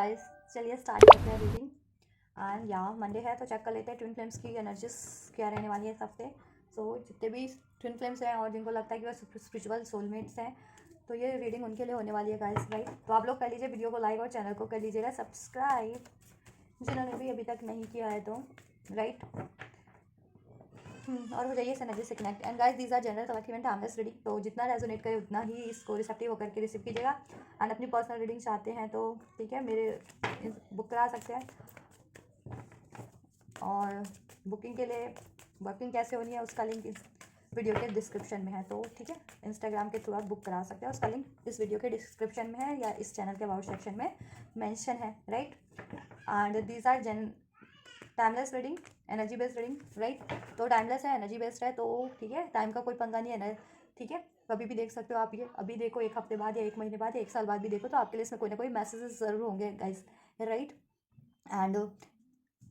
Guys, चलिए start करते हैं रीडिंग। एंड यहाँ मंडे है तो चेक कर लेते हैं ट्विन फ्लेम्स की एनर्जीज क्या रहने वाली है इस हफ्ते। सो जितने भी ट्विन फ्लेम्स हैं और जिनको लगता है कि वह स्पिरिचुअल सोलमेट्स हैं, तो ये रीडिंग उनके लिए होने वाली है गाइस, राइट। तो आप लोग कर लीजिए वीडियो को लाइक और चैनल को कर लीजिएगा सब्सक्राइब, जिन्होंने भी अभी तक नहीं किया है तो, राइट। और हो जाइए इस एनर्जी से connect. And guys, these are general collective and timeless reading, तो जितना रेजोनेट करे उतना ही इसको रिसेप्टिव होकर के रिसीव कीजिएगा। एंड अपनी पर्सनल रीडिंग चाहते हैं तो ठीक है, मेरे बुक करा सकते हैं। और बुकिंग के लिए बुकिंग कैसे होनी है उसका लिंक इस वीडियो के डिस्क्रिप्शन में है, तो ठीक है, इंस्टाग्राम के थ्रू आप बुक करा सकते हैं। उसका लिंक इस वीडियो के डिस्क्रिप्शन में है या इस चैनल के अबाउट सेक्शन में मेंशन है, right. And these are timeless reading, energy based reading, right. तो टाइमलेस है, एनर्जी बेस्ड है, तो ठीक है, टाइम का कोई पंगा नहीं है, ठीक है। कभी भी देख सकते हो आप, ये अभी देखो, एक हफ्ते बाद या एक महीने बाद या एक साल बाद भी देखो, तो आपके लिए इसमें कोई ना कोई मैसेजेस ज़रूर होंगे guys, right. And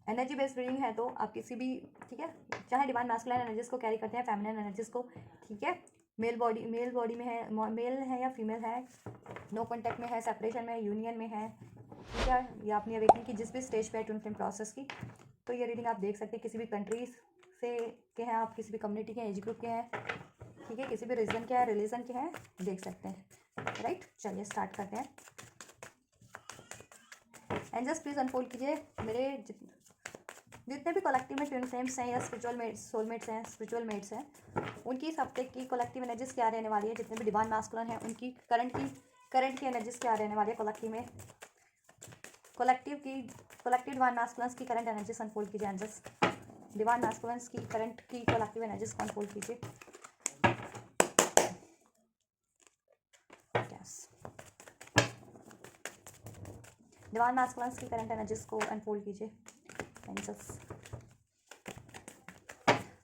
energy based reading है तो आप किसी भी, ठीक है, चाहे डिवाइन मैस्कुलिन एनर्जीज को कैरी करते हैं, फेमिनिन एनर्जीज को, ठीक है, मेल बॉडी में है, मेल है या फीमेल है, नो कॉन्टैक्ट में है, सेपरेशन में है, यूनियन में है, ठीक है, या अपनी अवेकनिंग की जिस भी स्टेज पे है ट्विन फ्लेम प्रोसेस की, तो ये रीडिंग आप देख सकते हैं। किसी भी कंट्रीज से के हैं आप, किसी भी कम्युनिटी के एज ग्रुप के हैं, ठीक है, किसी भी रीजन के हैं, रिलीजन के हैं, देख सकते हैं, राइट। चलिए स्टार्ट करते हैं। एंड जस्ट प्लीज अनफोल्ड कीजिए मेरे जितने भी कलेक्टिव में ट्विन फ्लेम्स हैं या स्पिरिचुअल सोलमेट्स हैं, स्पिरिचुअल मेट्स हैं, उनकी इस हफ्ते की कलेक्टिव एनर्जीज क्या रहने वाली है। जितने भी डिवाइन मैस्कुलिन हैं उनकी करंट की एनर्जीज क्या रहने वाली है कलेक्टिव में, कलेक्टिव डिवाइन मैस्कुलिन्स की करंट एनर्जीज अनफोल्ड कीजिए। एंड जस्ट डिवाइन मैस्कुलिन्स की करंट की कलेक्टिव एनर्जीज को अनफोल्ड कीजिए। डिवाइन मैस्कुलिन्स की करंट एनर्जीज को अनफोल्ड कीजिए। एंड जस्ट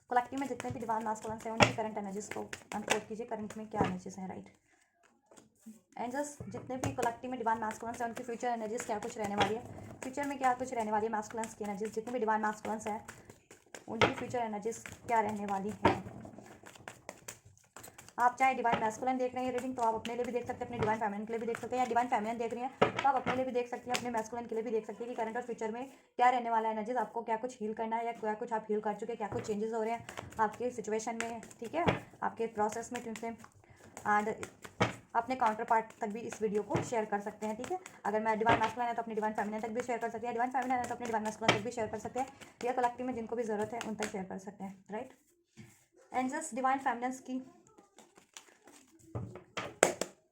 कलेक्टिव में जितने भी डिवाइन मैस्कुलिन्स हैं उनकी करंट एनर्जीज को अनफोल्ड कीजिए। करंट में क्या एनर्जीज हैं, राइट। एंड जस्ट जितने भी कलेक्टिव में डिवाइन मैस्कुलिन्स हैं उनकी फ्यूचर एनर्जीज क्या कुछ रहने वाली है, फ्यूचर में क्या कुछ रहने वाली है मैस्कुलिन्स की एनर्जीज। जितने भी डिवाइन मैस्कुलिन्स हैं उनकी फ्यूचर एनर्जीज क्या रहने वाली है। आप चाहे डिवाइन मैस्कुलिन देख रहे हैं रीडिंग, तो आप अपने लिए भी देख सकते हैं, अपने डिवाइन फेमिनिन के लिए भी देख सकते हैं, या डिवाइन फेमिनिन देख रही हैं तो आप अपने लिए भी देख सकते हैं, अपने मैस्कुलिन के लिए भी देख सकते हैं कि करंट और फ्यूचर में क्या रहने वाला है एनर्जीज। आपको क्या कुछ हील करना है या क्या कुछ आप हील कर चुके हैं, क्या कुछ चेंजेस हो रहे हैं आपके सिचुएशन में, ठीक है, आपके प्रोसेस में ट्विन फ्लेम। एंड अपने काउंटर पार्ट तक भी इस वीडियो को शेयर कर सकते हैं, ठीक है। अगर मैं डिवाइन मैस्कुलिन है तो अपने डिवाइन फेमिनिन तक भी शेयर कर सकते हैं, डिवाइन फेमिनिन है तो अपने डिवाइन मैस्कुलिन तक भी शेयर कर सकते हैं, या कलेक्टिव में जिनको भी जरूरत है उन तक शेयर कर सकते हैं, right. And just divine feminines की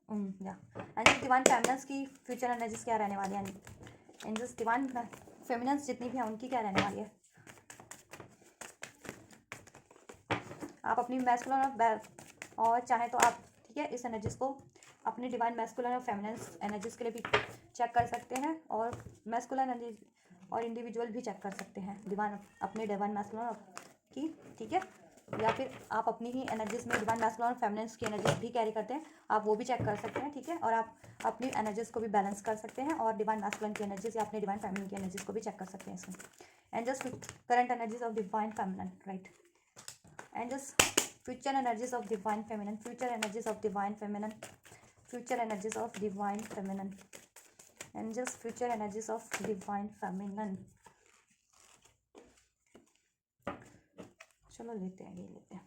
एंड डिवाइन फेमिनिन्स की फ्यूचर एनर्जीज क्या रहने वाली है। एंड जस्ट डिवाइन फेमिनिन्स जितनी भी हैं उनकी क्या रहने वाली है। आप अपनी मैस्कुलिन और चाहे तो आप, ठीक है, इस एनर्जीज को अपने डिवाइन मैस्कुलिन और फेमिनिन्स एनर्जीज के लिए भी चेक कर सकते हैं, और मैस्कुलिन एनर्जी और इंडिविजुअल भी चेक कर सकते हैं डिवाइन अपने डिवाइन मैस्कुलिन की, ठीक है, या फिर आप अपनी ही एनर्जीज में डिवाइन मैस्कुलिन और फेमिनिन्स की एनर्जीज भी कैरी करते हैं, आप वो भी चेक कर सकते हैं, ठीक है। और आप अपनी एनर्जीज को भी बैलेंस कर सकते हैं और डिवाइन मैस्कुलिन की एनर्जीज या अपने डिवाइन फेमिनिन की एनर्जीज को भी चेक कर सकते हैं इसमें। And just current energies of divine feminine, right. And just future energies of divine feminine, future energies of divine feminine, future energies of divine feminine, and just future energies of divine feminine। चलो लेते हैं, ये लेते हैं।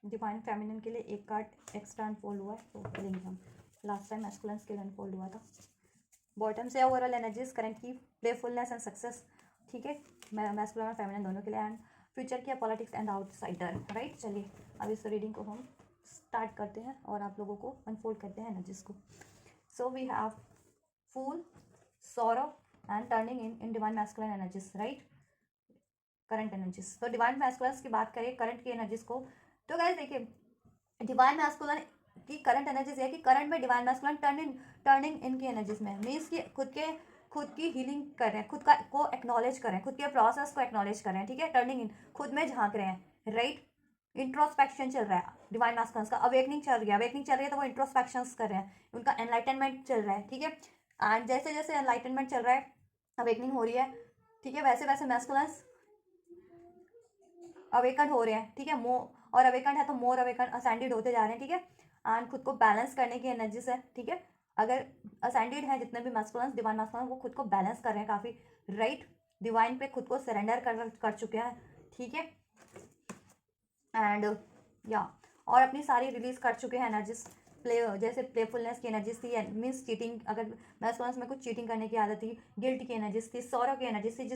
Divine feminine के लिए एक card extra unfold हुआ है, तो लेंगे हम। लास्ट टाइम मैस्कुलिन्स के लिए अनफोल्ड हुआ था। बॉटम से ओवरऑल एनर्जीज करंट की प्लेफुलनेस एंड सक्सेस, ठीक है, मैस्कुलिन और फेमिनिन दोनों के लिए। एंड फ्यूचर की पॉलिटिक्स एंड आउटसाइडर, राइट। चलिए अब इस रीडिंग को हम स्टार्ट करते हैं और आप लोगों को अनफोल्ड करते हैं एनर्जीज को। So we have fool, sorrow and turning in divine masculine energies, right, current energies. तो डिवाइन मैस्कुलिन की बात करें करंट की एनर्जीज को, तो गाइस देखिए, डिवाइन मैस्कुलिन की करंट एनर्जीज है कि करंट में डिवाइन मैस्कुलिन टर्निंग इनकी एनर्जीज में मीन्स कि खुद की हीलिंग कर रहे हैं, खुद का को एक्नॉलेज कर रहे हैं, खुद के प्रोसेस को एक्नॉलेज कर रहे हैं, ठीक है, टर्निंग इन, खुद में झांक रहे हैं, राइट। इंट्रोस्पेक्शन चल रहा है डिवाइन मैस्कुलिन का, अवेकनिंग चल रही है तो वो इंट्रोस्पेक्शन कर रहे हैं, उनका एनलाइटनमेंट चल रहा है, ठीक है। एंड जैसे जैसे एनलाइटनमेंट चल रहा है, अवेकनिंग हो रही है, ठीक है, वैसे वैसे मैस्कुलिन अवेकन हो रहे हैं, ठीक है, और अवेकन है तो मोर अवेकन असेंडेड होते जा रहे हैं, ठीक है। एंड खुद को बैलेंस करने की एनर्जीज है, ठीक है। अगर असेंडेड है जितने भी मैस्कुलिन्स, डिवाइन मैस्कुलिन, वो खुद को बैलेंस कर रहे हैं काफ़ी, राइट, डिवाइन पे खुद को सरेंडर कर चुके हैं, ठीक है। एंड या और अपनी सारी रिलीज कर चुके हैं एनर्जीज, जैसे प्लेफुलनेस की एनर्जीज थी, मीन्स चीटिंग, अगर मैस्कुलिन्स में कुछ चीटिंग करने की आदत थी, गिल्ट की एनर्जीज थी, सौरव की एनर्जीज थी,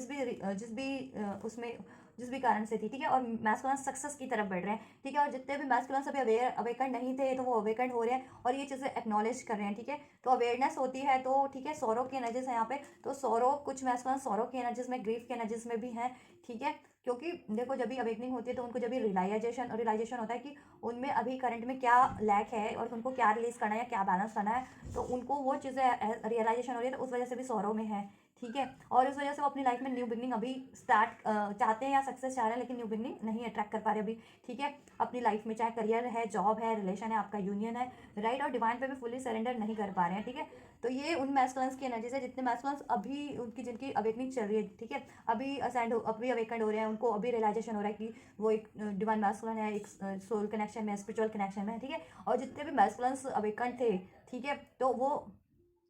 उसमें जिस भी कारण से थी, ठीक है। और मैस्कुलिन सक्सेस की तरफ बढ़ रहे हैं, ठीक है। और जितने भी मैस्कुलिन्स अभी अवेकन नहीं थे तो वो अवेकन हो रहे हैं और ये चीज़ें एक्नॉलेज कर रहे हैं, ठीक है। तो अवेयरनेस होती है तो, ठीक है, सौरव की एनर्जीज है यहाँ पे, तो सौरव, कुछ मैस्कुलिन सौरव की एनर्जीज में, ग्रीफ की एनर्जीज में भी हैं, ठीक है। क्योंकि देखो जब भी अवेकनिंग होती है तो उनको जब भी रियलाइजेशन होता है कि उनमें अभी करंट में क्या लैक है और उनको क्या रिलीज करना है या क्या बैलेंस करना है, तो उनको वो चीज़ें रियलाइजेशन हो रही है, तो उस वजह से भी सौरव में है, ठीक है। और इस वजह से वो अपनी लाइफ में न्यू बिगनिंग अभी स्टार्ट चाहते हैं या सक्सेस चाह रहे हैं, लेकिन न्यू बिगनिंग नहीं अट्रैक्ट कर पा रहे अभी, ठीक है, अपनी लाइफ में, चाहे करियर है, जॉब है, रिलेशन है, आपका यूनियन है, राइट, और डिवाइन पे भी फुली सरेंडर नहीं कर पा रहे हैं, ठीक है। तो ये उन मैस्कुलिन्स की एनर्जीज है जितने मैस्कुलिन्स अभी उनकी, जिनकी अवेकनिंग चल रही है, ठीक है, अभी अवेकन हो रहे हैं, उनको अभी रियलाइजेशन हो रहा है कि वो एक डिवाइन मैस्कुलिन है, एक सोल कनेक्शन में, स्पिरिचुअल कनेक्शन में, ठीक है। और जितने भी मैस्कुलिन्स अवेकन थे, ठीक है, तो वो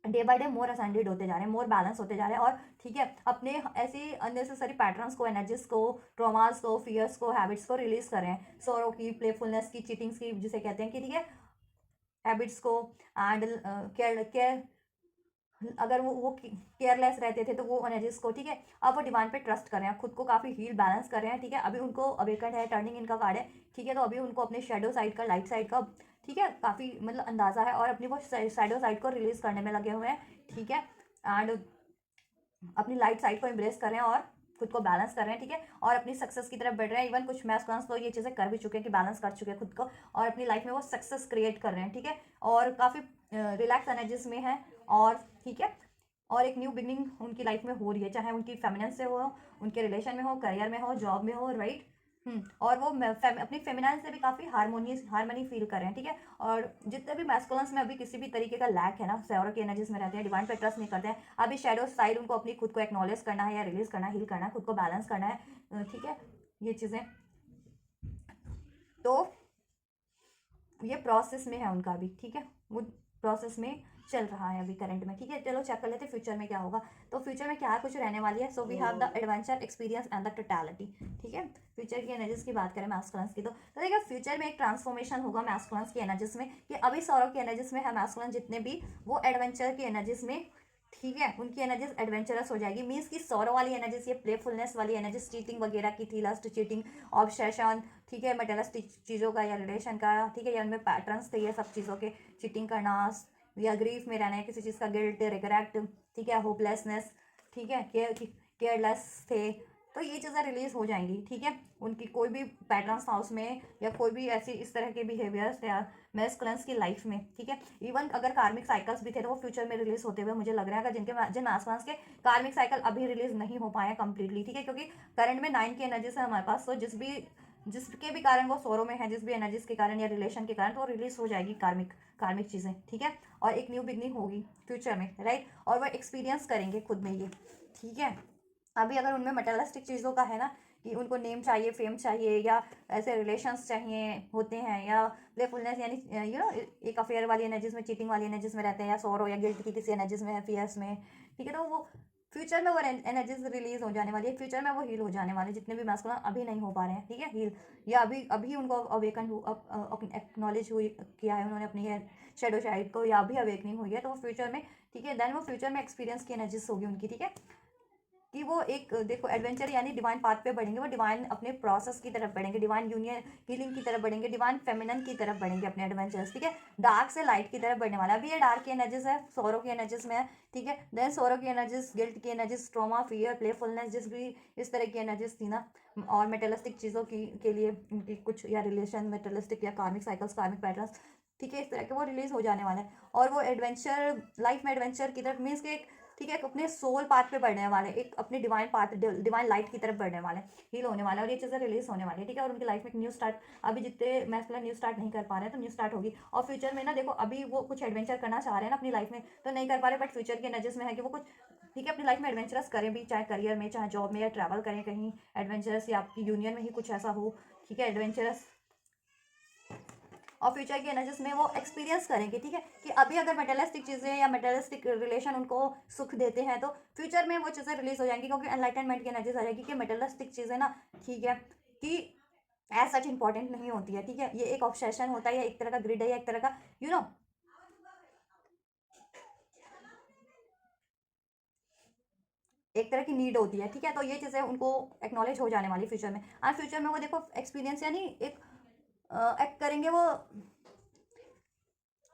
day by day more ascended होते जा रहे हैं, मोर बैलेंस होते जा रहे हैं, और ठीक है, अपने ऐसी अननेसेसरी पैटर्न्स को, एनर्जीज को, ट्रॉमास को, फियर्स को, हैबिट्स को रिलीज कर रहे हैं, सोरो की, प्लेफुलनेस की, चीटिंग्स की, जिसे कहते हैं कि, ठीक है, हैबिट्स को। एंड केयर केयर अगर वो केयरलेस रहते थे तो वो एनर्जीज को, ठीक है, अब वो डिमांड पे ट्रस्ट कर रहे हैं, खुद को काफ़ी हील बैलेंस कर रहे हैं, ठीक है। अभी उनको अवेकन है, टर्निंग इनका कार्ड है, ठीक है। तो अभी उनको अपने शेडो साइड का, लाइट साइड का, ठीक है, काफ़ी मतलब अंदाज़ा है, और अपनी वो शेडो साइड को रिलीज करने में लगे हुए हैं, ठीक है। एंड अपनी लाइट साइड को एम्ब्रेस कर रहे हैं और खुद को बैलेंस कर रहे हैं, ठीक है, और अपनी सक्सेस की तरफ बढ़ रहे हैं। इवन कुछ मैस्कुलिन्स तो ये चीज़ें कर भी चुके हैं कि बैलेंस कर चुके हैं खुद को, और अपनी लाइफ में वो सक्सेस क्रिएट कर रहे हैं, ठीक है, और काफ़ी रिलैक्स एनर्जीज में है, और ठीक है, और एक न्यू बिगनिंग उनकी लाइफ में हो रही है, चाहे उनकी फेमिनिन से हो, उनके रिलेशन में हो, करियर में हो, जॉब में हो, राइट। और वो अपनी फेमिनाइन से भी काफ़ी हारमोनी फील कर रहे हैं, ठीक है। और जितने भी मैस्कुलिन्स में अभी किसी भी तरीके का लैक है ना, सौरव की एनर्जीज में रहते हैं, डिवाइन पे ट्रस्ट नहीं करते हैं, अभी शेडो साइड उनको अपनी खुद को एक्नॉलेज करना है या रिलीज करना है, हील करना है, खुद को बैलेंस करना है, ठीक है, ये चीज़ें, तो ये प्रोसेस में है उनका अभी, ठीक है, वो प्रोसेस में चल रहा है अभी करंट में, ठीक है। चलो चेक कर लेते हैं फ्यूचर में क्या होगा। तो फ्यूचर में क्या कुछ रहने वाली है, so we have the adventure, experience and the totality, ठीक है। फ्यूचर की एनर्जीज की बात करें मैस्कुलिन्स की, तो देखिए फ्यूचर में एक ट्रांसफॉर्मेशन होगा मैस्कुलिन्स की एनर्जीज में, कि अभी सौरव की एनर्जीज में है मैस्कुलिन जितने भी, वो एडवेंचर की एनर्जीज में, ठीक है, उनकी एनर्जीज एडवेंचरस हो जाएगी, मीन्स की सौरव वाली एनर्जीज, ये प्लेफुलनेस वाली एनर्जीज, चीटिंग वगैरह की थी, लस्ट, चीटिंग, ऑब्सेशन, ठीक है, मटेरियलिस्टिक चीज़ों का या रिलेशन का, ठीक है, या उनमें पैटर्न्स थे ये सब चीज़ों के, चीटिंग करना, या ग्रीफ में रहना है, किसी चीज़ का गिल्ट, रिग्रेट, ठीक है, होपलेसनेस, ठीक है, केयरलेस थे, तो ये चीज़ें रिलीज हो जाएंगी, ठीक है। उनकी कोई भी पैटर्न्स था उसमें, या कोई भी ऐसी इस तरह के बिहेवियर्स या मैस्कुलिन्स की लाइफ में, ठीक है। इवन अगर कार्मिक साइकिल्स भी थे तो वो फ्यूचर में रिलीज होते हुए मुझे लग रहा है, अगर जिन मैस्कुलिन्स के कार्मिक साइकिल अभी रिलीज नहीं हो पाए कंप्लीटली, ठीक है, क्योंकि करंट में 9 की एनर्जीज है हमारे पास, तो जिसके भी कारण वो सोरो में है, जिस भी एनर्जीज के कारण या रिलेशन के कारण, तो वो रिलीज हो जाएगी कार्मिक चीज़ें, ठीक है। और एक न्यू बिगनिंग होगी फ्यूचर में, राइट, और वो एक्सपीरियंस करेंगे खुद में ये, ठीक है। अभी अगर उनमें मटेरियलिस्टिक चीज़ों का है ना, कि उनको नेम चाहिए, फेम चाहिए, या ऐसे रिलेशंस चाहिए होते हैं, या प्लेफुलनेस यानी एक अफेयर वाली एनर्जीज में, चीटिंग वाली एनर्जीज में रहते हैं, या सौरो या गिल्ट की किसी एनर्जीज में है, फियर्स में, ठीक है, तो वो फ्यूचर में वो एनर्जीज रिलीज हो जाने वाली है, फ्यूचर में वो हील हो जाने वाले, जितने भी मैस्कुलिन अभी नहीं हो पा रहे हैं, ठीक है, हील, या अभी अभी उनको अवेकन एक्नॉलेज हुई किया है उन्होंने अपनी शेडो साइड को, या अभी अवेकनिंग हुई है, तो वो फ्यूचर में, ठीक है, देन वो फ्यूचर में एक्सपीरियंस की एनर्जीज होगी उनकी, ठीक है, कि वो एक देखो एडवेंचर यानी डिवाइन पाथ पे बढ़ेंगे, वो डिवाइन अपने प्रोसेस की तरफ बढ़ेंगे, डिवाइन यूनियन हीलिंग की तरफ बढ़ेंगे, डिवाइन फेमिनन की तरफ बढ़ेंगे अपने एडवेंचर्स, ठीक है, डार्क से लाइट की तरफ बढ़ने वाला है। अभी ये डार्क की एनर्जीज है, सौरव की एनर्जीज में है, ठीक है, देन सौरव की एनर्जीज, गिल्ट की एनर्जीज, ट्रॉमा, फियर, प्लेफुलनेस, जिस भी इस तरह की एनर्जीज थी ना, और मेटेलिस्टिक चीज़ों की के लिए उनकी कुछ, या रिलेशन मेटेलिस्टिक या कार्मिक साइकिल्स, कार्मिक पैटर्न्स, ठीक है, इस तरह के वो रिलीज हो जाने वाले हैं, और वो एडवेंचर लाइफ में एडवेंचर की तरफ, मीन्स के, ठीक है, अपने सोल पाथ पे बढ़ने वाले, एक अपने डिवाइन पाथ, डिवाइन लाइट की तरफ बढ़ने वाले, हील होने वाले, और ये चीज़ें रिलीज होने वाली है, ठीक है, और उनकी लाइफ में एक न्यू स्टार्ट, अभी जितने मैस्कुलिन न्यू स्टार्ट नहीं कर पा रहे हैं तो न्यू स्टार्ट होगी, और फ्यूचर में ना देखो अभी वो कुछ एडवेंचर करना चाह रहे हैं ना अपनी लाइफ में, तो नहीं कर पा रहे, बट फ्यूचर की एनर्जीज में है कि वो कुछ ठीक है। अपनी लाइफ में एडवेंचरस करें भी, चाहे करियर में, चाहे जॉब में, या ट्रैवल करें कहीं एडवेंचरस, या आपकी यूनियन में ही कुछ ऐसा हो, ठीक है, एडवेंचरस। और फ्यूचर की एनर्जीज में वो एक्सपीरियंस करेंगे, ठीक है, कि अभी अगर मटेरियलिस्टिक चीज़ें या मटेरियलिस्टिक रिलेशन उनको सुख देते हैं तो फ्यूचर में वो चीज़ें रिलीज हो जाएंगी, क्योंकि एनलाइटनमेंट की एनर्जीज आ जाएगी कि मटेरियलिस्टिक चीज़ें ना, ठीक है, कि एज सच इंपॉर्टेंट नहीं होती है, ठीक है। ये एक ऑब्सेशन होता है, या एक तरह का ग्रिड है, या एक तरह का एक तरह की नीड होती है, ठीक है। तो ये चीज़ें उनको एक्नॉलेज हो जाने वाली फ्यूचर में। और फ्यूचर में वो देखो एक्सपीरियंस यानी एक एक्ट करेंगे वो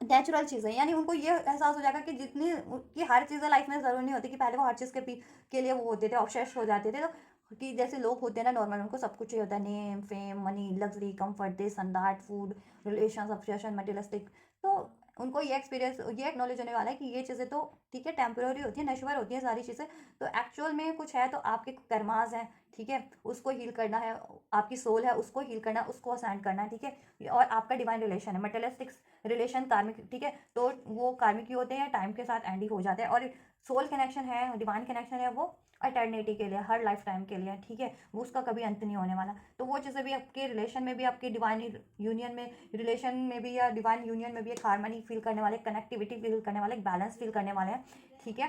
नेचुरल चीज़ें, यानी उनको ये एहसास हो जाएगा कि जितनी कि हर चीज़ें लाइफ में ज़रूरी नहीं होती कि पहले वो हर चीज़ के लिए वो होते थे, ऑब्सेस्ड हो जाते थे। तो कि जैसे लोग होते हैं ना नॉर्मल, उनको सब कुछ चाहिए होता है, name, fame, money, luxury, comfort, this and that, food, relation, obsession, materialistic. तो उनको ये एक्सपीरियंस, ये एक्नॉलेज होने वाला है कि ये चीज़ें तो ठीक है टेम्पररी होती है, नश्वर होती हैं सारी चीज़ें। तो एक्चुअल में कुछ है तो आपके कर्माज हैं, ठीक है, उसको हील करना है, आपकी सोल है उसको हील करना है, उसको असाइन करना है, ठीक है। और आपका डिवाइन रिलेशन है, मटेरियलिस्टिक्स रिलेशन कार्मिक, ठीक है, तो वो कार्मिक ही होते हैं, टाइम के साथ एंड ही हो जाते हैं। और सोल कनेक्शन है, डिवाइन कनेक्शन है, वो अटर्निटी के लिए, हर लाइफ टाइम के लिए, ठीक है, वो उसका कभी अंत नहीं होने वाला। तो वो चीज़ें भी आपके रिलेशन में भी, आपके डिवाइन यूनियन में, रिलेशन में भी, या डिवाइन यूनियन में भी एक हार्मनी फील करने वाले, कनेक्टिविटी फील करने वाले, एक बैलेंस फील करने वाले हैं, ठीक है।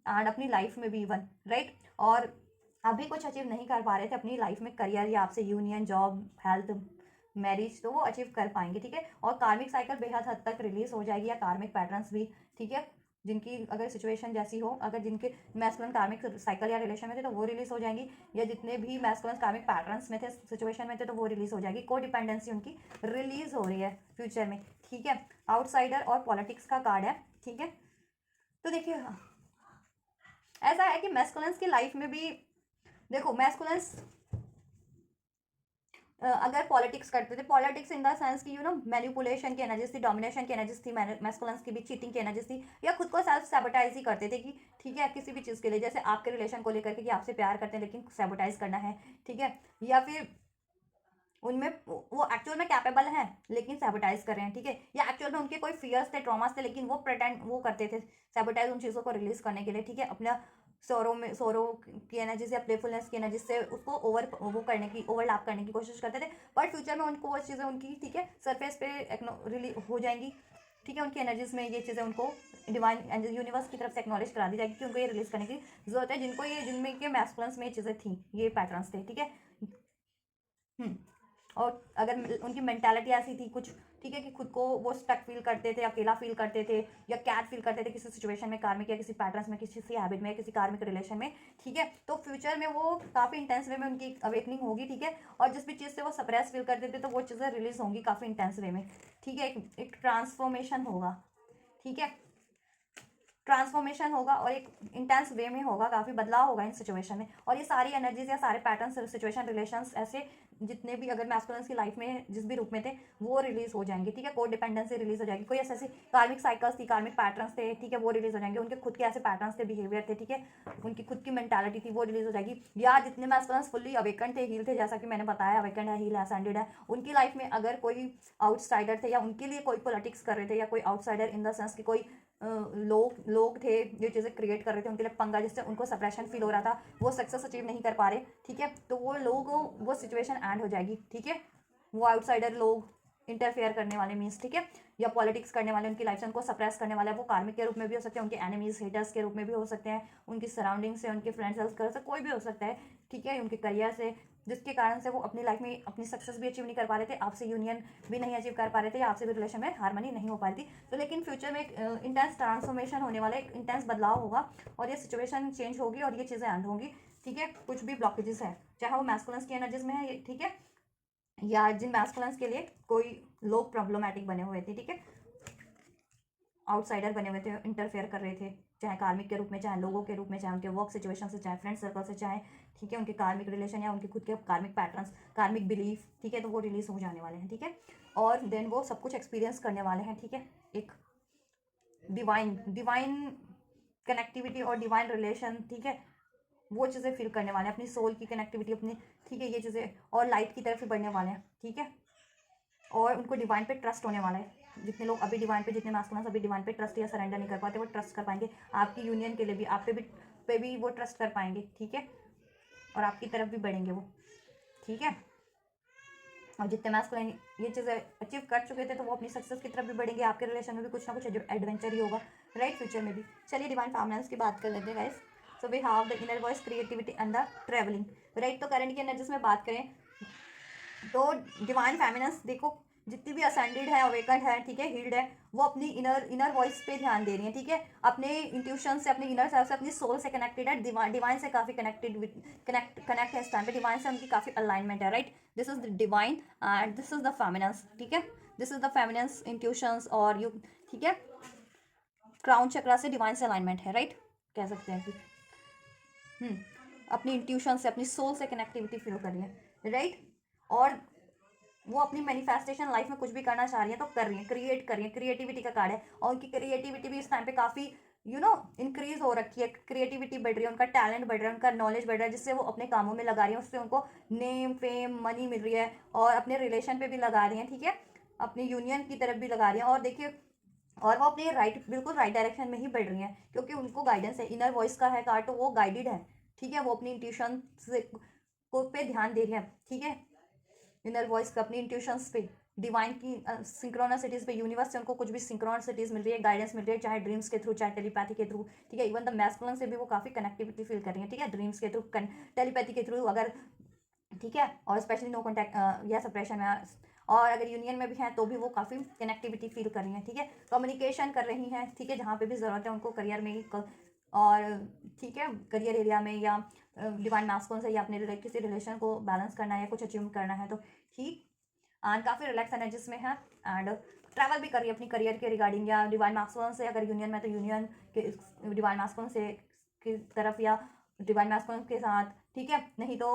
एंड अपनी लाइफ में भी इवन, राइट। और अभी कुछ अचीव नहीं कर पा रहे थे अपनी लाइफ में, करियर या आपसे यूनियन, जॉब, हेल्थ, मैरिज, तो वो अचीव कर पाएंगे, ठीक है। और कार्मिक साइकिल बेहद हद तक रिलीज हो जाएगी, या कार्मिक पैटर्न्स भी, ठीक है, जिनकी अगर सिचुएशन जैसी हो, अगर जिनके मैस्कुलिन कार्मिक साइकिल या रिलेशन में थे तो वो रिलीज हो जाएंगी, या जितने भी मैस्कुलिन कार्मिक पैटर्न्स में थे, सिचुएशन में थे, तो वो रिलीज हो जाएगी। को डिपेंडेंसी उनकी रिलीज हो रही है फ्यूचर में, ठीक है। आउटसाइडर और पॉलिटिक्स का कार्ड है, ठीक है। तो देखिए ऐसा है कि मैस्कुलिन्स की लाइफ में भी देखो, मैस्कुलिन्स अगर पॉलिटिक्स करते थे, पॉलिटिक्स इन द सेंस की मैनिपुलेशन की एनर्जीज थी, डोमिनेशन की एनर्जीज थी, मैस्कुलिन्स की भी चीटिंग की एनर्जीज थी, या खुद को सेल्फ सैबोटाइज ही करते थे कि ठीक है, किसी भी चीज़ के लिए, जैसे आपके रिलेशन को लेकर के कि आपसे प्यार करते हैं लेकिन सैबोटाइज करना है, ठीक है। या फिर उनमें वो एक्चुअल में कैपेबल हैं लेकिन सैबोटाइज कर रहे हैं, ठीक है। या एक्चुअल में उनके कोई फियर्स थे, ट्रॉमास थे, लेकिन वो प्रिटेंड वो करते थे सैबोटाइज उन चीज़ों को रिलीज करने के लिए, ठीक है, अपना सोरो की एनर्जी से, प्लेफुलनेस की एनर्जी से उसको वो करने की, ओवरलैप करने की कोशिश करते थे। बट फ्यूचर में उनको वो चीज़ें उनकी, ठीक है, सरफेस पे रिलीज हो जाएंगी, ठीक है। उनकी एनर्जीज में ये चीज़ें उनको डिवाइन यूनिवर्स की तरफ से एक्नॉलेज करा दी जाएगी कि उनको ये रिलीज करने की जरूरत है, जिनको ये, जिनमें के मैस्कुलेंस में ये चीज़ें थी, ये पैटर्न्स थे, ठीक है। और अगर उनकी मेंटालिटी ऐसी थी कुछ, ठीक है, कि खुद को वो स्टक फील करते थे, अकेला फील करते थे, या कैट फील करते थे किसी सिचुएशन में, कार्मिक या किसी पैटर्न्स में, किसी हैबिट में, किसी कार्मिक रिलेशन में, ठीक है। तो फ्यूचर में वो काफ़ी इंटेंस वे में उनकी अवेकनिंग होगी, ठीक है। और जिस भी चीज़ से वो सप्रेस फील करते थे तो वो चीज़ें रिलीज होंगी काफ़ी इंटेंस वे में, ठीक है। एक ट्रांसफॉर्मेशन होगा, ठीक है, ट्रांसफॉर्मेशन होगा, और एक इंटेंस वे में होगा, काफ़ी बदलाव होगा इन सिचुएशन में। और ये सारी एनर्जीज या सारे पैटर्न, सिचुएशन, रिलेशंस, ऐसे जितने भी अगर मैस्कुलिन्स की लाइफ में जिस भी रूप में थे वो रिलीज हो जाएंगे, ठीक है। कोड डिपेंडेंसी रिलीज हो जाएगी, कोई ऐसे कार्मिक साइकिल्स थी, कार्मिक पैटर्न्स थे, ठीक है, वो रिलीज हो जाएंगे। उनके खुद के ऐसे पैटर्न्स थे, बिहेवियर थे, ठीक है, उनकी खुद की मेंटालिटी थी, वो रिलीज हो जाएगी। या जितने मैस्कुलिन्स फुल्ली अवेकन थे, हील थे, जैसा कि मैंने बताया, अवेकन है, हील है, असेंडेड है, उनकी लाइफ में अगर कोई आउटसाइडर थे, या उनके लिए कोई पॉलिटिक्स कर रहे थे, या कोई आउटसाइडर इन द सेंस कि कोई लोग थे जो चीज़ें क्रिएट कर रहे थे उनके लिए पंगा, जिससे उनको सप्रेशन फील हो रहा था, वो सक्सेस अचीव नहीं कर पा रहे, ठीक है। तो वो लोग, वो सिचुएशन एंड हो जाएगी, ठीक है। वो आउटसाइडर लोग, इंटरफेयर करने वाले मीन्स, ठीक है, या पॉलिटिक्स करने वाले, उनकी लाइफ से उनको सप्रेस करने वाले, वो कार्मिक के रूप में भी हो सकते हैं, उनके एनिमीज, हेटर्स के रूप में भी हो सकते हैं, उनकी सराउंडिंग से, उनके फ्रेंड सर्कल से, कोई भी हो सकता है, ठीक है, उनके करियर से, जिसके कारण से वो अपनी लाइफ में अपनी सक्सेस भी अचीव नहीं कर पा रहे थे, आपसे यूनियन भी नहीं अचीव कर पा रहे थे, या आपसे भी रिलेशन में हार्मनी नहीं हो पा रही थी। तो लेकिन फ्यूचर में एक इंटेंस ट्रांसफॉर्मेशन होने वाला है, एक इंटेंस बदलाव होगा, और ये सिचुएशन चेंज होगी, और ये चीज़ें एंड होंगी, ठीक है। कुछ भी ब्लॉकेजेस है, चाहे वो मैस्कुलिन्स की एनर्जीज में है, ठीक है, या जिन मैस्कुलिन्स के लिए कोई लोग प्रॉब्लमैटिक बने हुए थे, ठीक है, आउटसाइडर बने हुए थे, इंटरफेयर कर रहे थे, चाहे कार्मिक के रूप में, चाहे लोगों के रूप में, चाहे उनके वर्क सिचुएशन से, चाहे फ्रेंड सर्कल से, चाहे, ठीक है, उनके कार्मिक रिलेशन, या उनके खुद के कार्मिक पैटर्न्स, कार्मिक बिलीफ, ठीक है, तो वो रिलीज हो जाने वाले हैं, ठीक है। और देन वो सब कुछ एक्सपीरियंस करने वाले हैं, ठीक है, एक डिवाइन डिवाइन कनेक्टिविटी और डिवाइन रिलेशन, ठीक है, वो चीज़ें फील करने वाले हैं, अपनी सोल की कनेक्टिविटी अपनी, ठीक है, ये चीज़ें, और लाइट की तरफ ही बढ़ने वाले हैं, ठीक है। और उनको डिवाइन पे ट्रस्ट होने वाला है, जितने लोग अभी डिवाइन पे, जितने मैस्कुलिन्स अभी डिवाइन पे ट्रस्ट या सरेंडर नहीं कर पाते, वो ट्रस्ट कर पाएंगे, आपकी यूनियन के लिए भी, आप पे भी पे भी वो ट्रस्ट कर पाएंगे, ठीक है, और आपकी तरफ भी बढ़ेंगे वो, ठीक है। और जितने मैस्कुलिन ये चीज़ें अचीव कर चुके थे तो वो अपनी सक्सेस की तरफ भी बढ़ेंगे, आपके रिलेशन में भी कुछ ना कुछ एडवेंचर ही होगा, राइट, फ्यूचर में भी। चलिए डिवाइन फेमिनिन्स की बात कर लेते हैं guys. So we have the inner voice, creativity and the travelling, right. तो करंट की एनर्जीज में बात करें तो डिवाइन फेमिनिन्स देखो जितनी भी असेंडेड है, अवेकन्ड है, ठीक है, हील्ड है, वो अपनी इनर वॉइस पे ध्यान दे रही है, ठीक है, अपने इंट्यूशन से, अपने इनर सेल्फ से, अपनी सोल से कनेक्टेड है, डिवाइन से काफ़ी कनेक्ट है इस टाइम पे, डिवाइन से उनकी काफ़ी अलाइनमेंट है, right. This is the divine and this is the feminines, ठीक है, this is the feminines intuitions और यू, ठीक है, क्राउन चक्रा से डिवाइन से अलाइनमेंट है, राइट, कह सकते हैं कि अपनी इंट्यूशन से, अपनी सोल से कनेक्टिविटी फील कर रही है, राइट। और वो अपनी मैनिफेस्टेशन लाइफ में कुछ भी करना चाह रही है तो कर रही है, क्रिएट कर रही है, क्रिएटिविटी का कार्ड है, और उनकी क्रिएटिविटी भी इस टाइम पे काफ़ी इंक्रीज हो रखी है, क्रिएटिविटी बढ़ रही है, उनका टैलेंट बढ़ रहा है, उनका नॉलेज बढ़ रहा है, जिससे वो अपने कामों में लगा रही है, उससे उनको नेम फेम मनी मिल रही है, और अपने रिलेशन पे भी लगा रही है, ठीक है, अपनी यूनियन की तरफ भी लगा रही है, और देखिए, और वो अपने बिल्कुल राइट डायरेक्शन में ही बढ़ रही है, क्योंकि उनको गाइडेंस है, इनर वॉइस का है कार्ड, तो वो गाइडेड है, ठीक है, वो अपनी इंट्यूशन से को पे ध्यान दे रही है, ठीक है, इनर वॉइस का अपनी इंट्यूशंस पे, डिवाइन की सिंक्रोनसिटीज पे, यूनिवर्स से उनको कुछ भी सिंक्रोनसिटीज मिल रही है, गाइडेंस मिल रही है, चाहे ड्रीम्स के थ्रू, चाहे टेलीपैथी के थ्रू, ठीक है, इवन द मैस्कुलिन से भी वो काफ़ी कनेक्टिविटी फील कर रही है, ठीक है, ड्रीम्स के थ्रू, टेलीपैथी के थ्रू अगर, ठीक है, और स्पेशली नो कॉन्टैक्ट या सेपरेशन में, और अगर यूनियन में भी हैं तो भी वो काफ़ी कनेक्टिविटी फील कर रही हैं, ठीक है, कम्युनिकेशन कर रही हैं, ठीक है, जहाँ पे भी ज़रूरत है उनको करियर में ही और ठीक है, करियर एरिया में या डिवाइन मैस्कुलिन से या अपने किसी रिलेशन को बैलेंस करना है या कुछ अचीव करना है तो ठीक, एंड काफ़ी रिलैक्स एनर्जीज में है, एंड ट्रैवल भी कर रही है अपनी करियर के रिगार्डिंग, या डिवाइन मैस्कुलिन से अगर यूनियन में तो यूनियन के डिवाइन मैस्कुलिन से की तरफ या डिवाइन मैस्कुलिन के साथ, ठीक है, नहीं तो